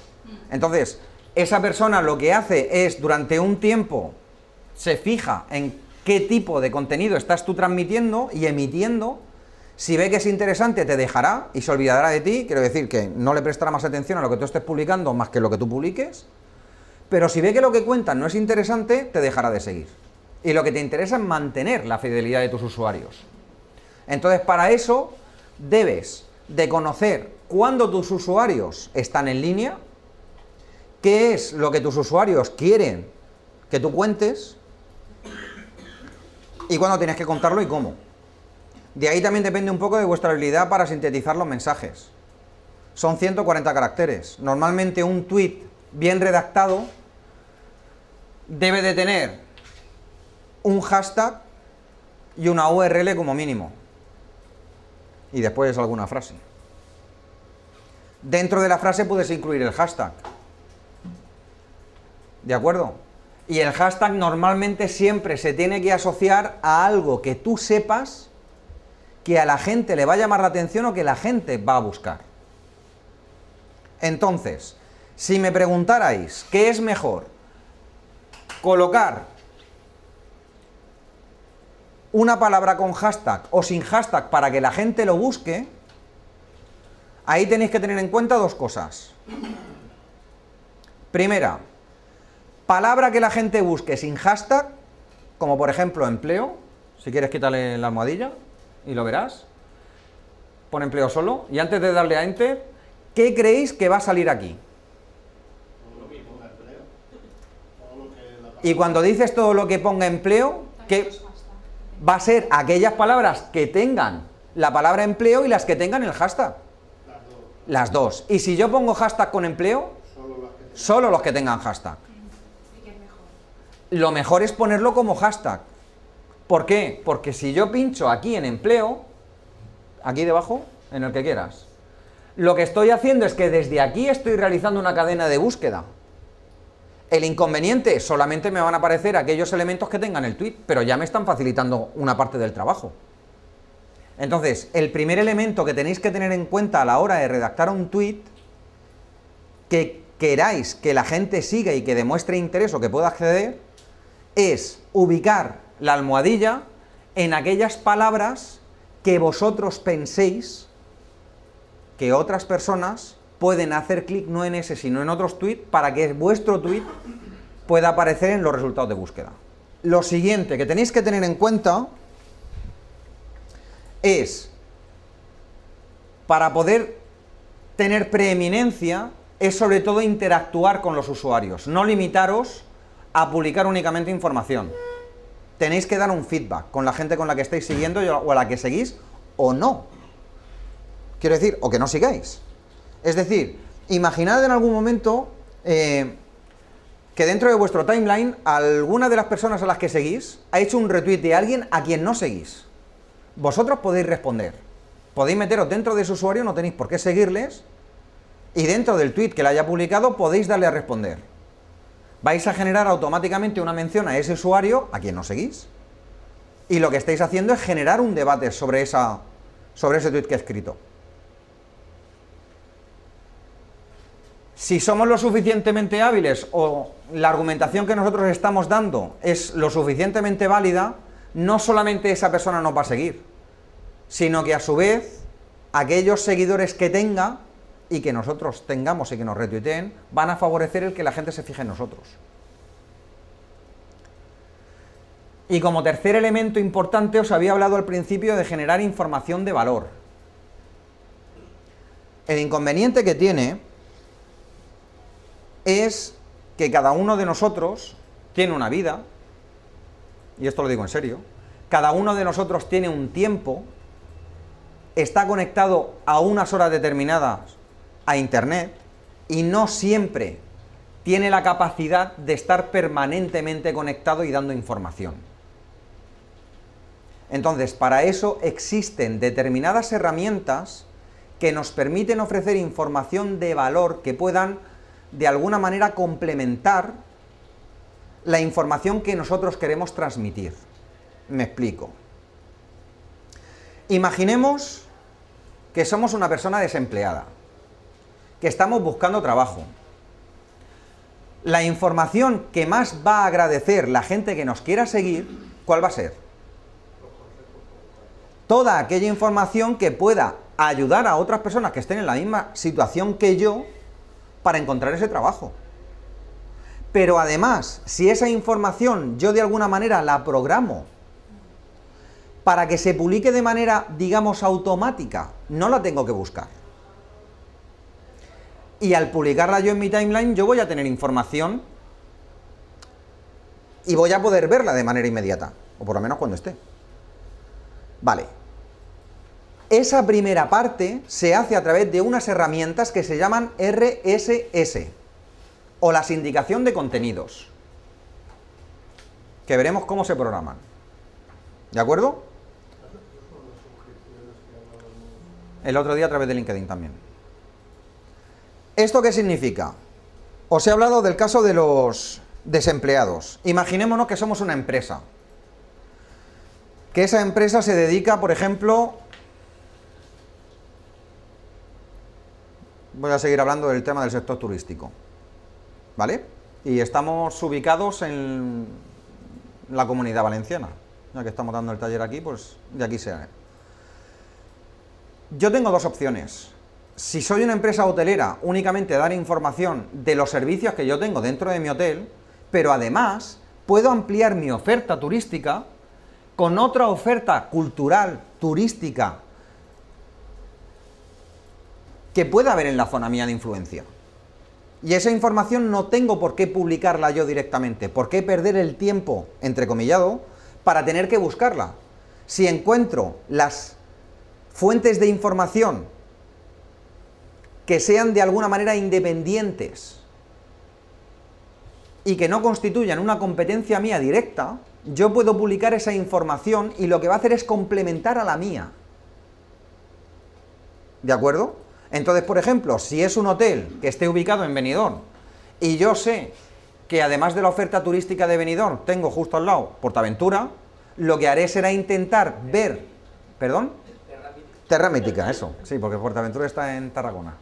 Entonces, esa persona lo que hace es, durante un tiempo, se fija en qué tipo de contenido estás tú transmitiendo y emitiendo. Si ve que es interesante, te dejará y se olvidará de ti. Quiero decir que no le prestará más atención a lo que tú estés publicando más que lo que tú publiques. Pero si ve que lo que cuentas no es interesante, te dejará de seguir. Y lo que te interesa es mantener la fidelidad de tus usuarios. Entonces, para eso, debes de conocer cuándo tus usuarios están en línea, qué es lo que tus usuarios quieren que tú cuentes, y cuándo tienes que contarlo y cómo. De ahí también depende un poco de vuestra habilidad para sintetizar los mensajes. Son 140 caracteres. Normalmente un tweet bien redactado debe de tener un hashtag y una URL como mínimo. Y después alguna frase. Dentro de la frase puedes incluir el hashtag. ¿De acuerdo? Y el hashtag normalmente siempre se tiene que asociar a algo que tú sepas que a la gente le va a llamar la atención o que la gente va a buscar. Entonces, si me preguntarais qué es mejor, colocar una palabra con hashtag o sin hashtag para que la gente lo busque, ahí tenéis que tener en cuenta dos cosas. Primera, palabra que la gente busque sin hashtag, como por ejemplo empleo, si quieres quitarle la almohadilla y lo verás, pon empleo solo, y antes de darle a enter, ¿qué creéis que va a salir aquí? Y cuando dices todo lo que ponga empleo, ¿qué va a ser? Aquellas palabras que tengan la palabra empleo y las que tengan el hashtag. Las dos. Y si yo pongo hashtag con empleo, solo los que tengan hashtag. Lo mejor es ponerlo como hashtag. ¿Por qué? Porque si yo pincho aquí en empleo, aquí debajo, en el que quieras, lo que estoy haciendo es que desde aquí estoy realizando una cadena de búsqueda. El inconveniente, solamente me van a aparecer aquellos elementos que tengan el tweet, pero ya me están facilitando una parte del trabajo. Entonces, el primer elemento que tenéis que tener en cuenta a la hora de redactar un tweet que queráis que la gente siga y que demuestre interés o que pueda acceder, es ubicar la almohadilla en aquellas palabras que vosotros penséis que otras personas pueden hacer clic no en ese, sino en otros tweets, para que vuestro tweet pueda aparecer en los resultados de búsqueda. Lo siguiente que tenéis que tener en cuenta es, para poder tener preeminencia, es sobre todo interactuar con los usuarios, no limitaros a publicar únicamente información. Tenéis que dar un feedback con la gente con la que estáis siguiendo o a la que seguís o no. Quiero decir, o que no sigáis. Es decir, imaginad en algún momento que dentro de vuestro timeline alguna de las personas a las que seguís ha hecho un retweet de alguien a quien no seguís. Vosotros podéis responder. Podéis meteros dentro de ese usuario, no tenéis por qué seguirles, y dentro del tweet que le haya publicado podéis darle a responder. Vais a generar automáticamente una mención a ese usuario a quien no seguís. Y lo que estáis haciendo es generar un debate sobre ese tweet que he escrito. Si somos lo suficientemente hábiles o la argumentación que nosotros estamos dando es lo suficientemente válida, no solamente esa persona nos va a seguir, sino que a su vez aquellos seguidores que tenga y que nosotros tengamos y que nos retuiteen van a favorecer el que la gente se fije en nosotros. Y como tercer elemento importante os había hablado al principio de generar información de valor. El inconveniente que tiene es que cada uno de nosotros tiene una vida, y esto lo digo en serio, cada uno de nosotros tiene un tiempo, está conectado a unas horas determinadas a internet y no siempre tiene la capacidad de estar permanentemente conectado y dando información. Entonces, para eso existen determinadas herramientas que nos permiten ofrecer información de valor que puedan de alguna manera complementar la información que nosotros queremos transmitir. Me explico. Imaginemos que somos una persona desempleada, que estamos buscando trabajo. La información que más va a agradecer la gente que nos quiera seguir, ¿cuál va a ser? Toda aquella información que pueda ayudar a otras personas que estén en la misma situación que yo para encontrar ese trabajo. Pero además, si esa información yo de alguna manera la programo para que se publique de manera, digamos, automática, no la tengo que buscar. Y al publicarla yo en mi timeline, yo voy a tener información y voy a poder verla de manera inmediata, o por lo menos cuando esté. Vale. Esa primera parte se hace a través de unas herramientas que se llaman RSS, o la sindicación de contenidos. que veremos cómo se programan. ¿De acuerdo? El otro día a través de LinkedIn también. ¿Esto qué significa? Os he hablado del caso de los desempleados. Imaginémonos que somos una empresa. Que esa empresa se dedica, por ejemplo... Voy a seguir hablando del tema del sector turístico. ¿Vale? Y estamos ubicados en la Comunidad Valenciana. Ya que estamos dando el taller aquí, pues de aquí sea. Yo tengo dos opciones. Si soy una empresa hotelera, únicamente dar información de los servicios que yo tengo dentro de mi hotel, pero además puedo ampliar mi oferta turística con otra oferta cultural, turística, que pueda haber en la zona mía de influencia. Y esa información no tengo por qué publicarla yo directamente, por qué perder el tiempo, entrecomillado, para tener que buscarla. Si encuentro las fuentes de información que sean de alguna manera independientes y que no constituyan una competencia mía directa, yo puedo publicar esa información y lo que va a hacer es complementar a la mía. ¿De acuerdo? Entonces, por ejemplo, si es un hotel que esté ubicado en Benidorm y yo sé que además de la oferta turística de Benidorm tengo justo al lado PortAventura, lo que haré será intentar ver... ¿Perdón? Terra Mítica, eso, sí, porque PortAventura está en Tarragona.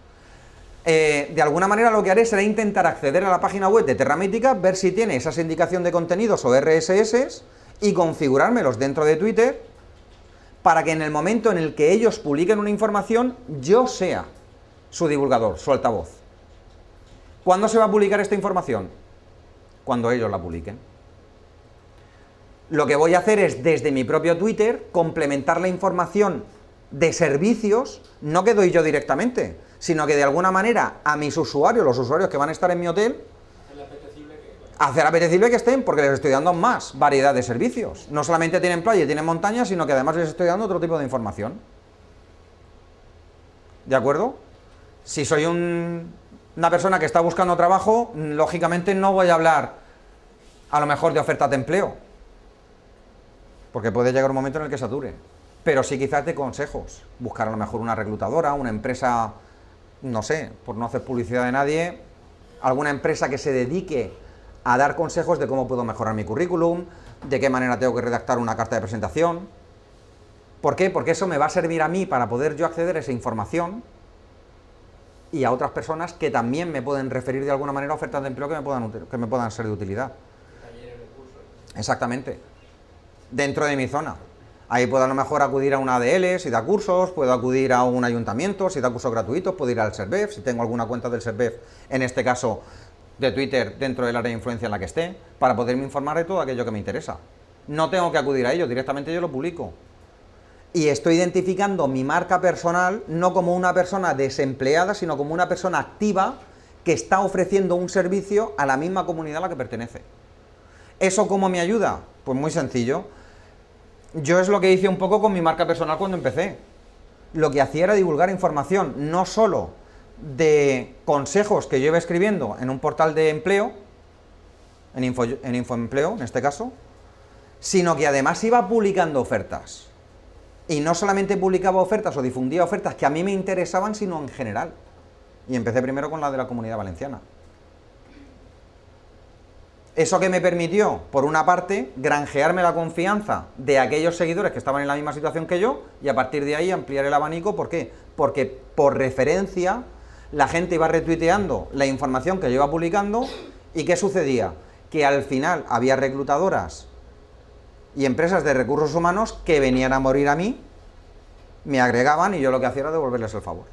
De alguna manera lo que haré será intentar acceder a la página web de Terra Mítica, ver si tiene esa indicación de contenidos o RSS y configurármelos dentro de Twitter para que en el momento en el que ellos publiquen una información, yo sea su divulgador, su altavoz. ¿Cuándo se va a publicar esta información? Cuando ellos la publiquen. Lo que voy a hacer es, desde mi propio Twitter, complementar la información de servicios, no que doy yo directamente, sino que de alguna manera a mis usuarios, los usuarios que van a estar en mi hotel, hacer apetecible que estén, porque les estoy dando más variedad de servicios. No solamente tienen playa y tienen montaña, sino que además les estoy dando otro tipo de información. ¿De acuerdo? Si soy una persona que está buscando trabajo, lógicamente no voy a hablar a lo mejor de ofertas de empleo, porque puede llegar un momento en el que sature. Pero sí quizás de consejos. Buscar a lo mejor una reclutadora, una empresa, no sé, por no hacer publicidad de nadie, alguna empresa que se dedique a dar consejos de cómo puedo mejorar mi currículum, de qué manera tengo que redactar una carta de presentación. ¿Por qué? Porque eso me va a servir a mí para poder yo acceder a esa información y a otras personas que también me pueden referir de alguna manera a ofertas de empleo que me puedan ser de utilidad. Talleres de cursos. Exactamente. Dentro de mi zona. Ahí puedo a lo mejor acudir a una ADL si da cursos, puedo acudir a un ayuntamiento si da cursos gratuitos, puedo ir al SERVEF, si tengo alguna cuenta del SERVEF, en este caso de Twitter, dentro del área de influencia en la que esté, para poderme informar de todo aquello que me interesa. No tengo que acudir a ellos, directamente yo lo publico. Y estoy identificando mi marca personal no como una persona desempleada, sino como una persona activa que está ofreciendo un servicio a la misma comunidad a la que pertenece. ¿Eso cómo me ayuda? Pues muy sencillo. Yo es lo que hice un poco con mi marca personal cuando empecé. Lo que hacía era divulgar información, no solo de consejos que yo iba escribiendo en un portal de empleo, en Infoempleo en este caso, sino que además iba publicando ofertas. Y no solamente publicaba ofertas o difundía ofertas que a mí me interesaban, sino en general. Y empecé primero con la de la Comunidad Valenciana. Eso que me permitió, por una parte, granjearme la confianza de aquellos seguidores que estaban en la misma situación que yo y a partir de ahí ampliar el abanico. ¿Por qué? Porque por referencia la gente iba retuiteando la información que yo iba publicando. ¿Y qué sucedía? Que al final había reclutadoras y empresas de recursos humanos que venían a morir a mí, me agregaban y yo lo que hacía era devolverles el favor.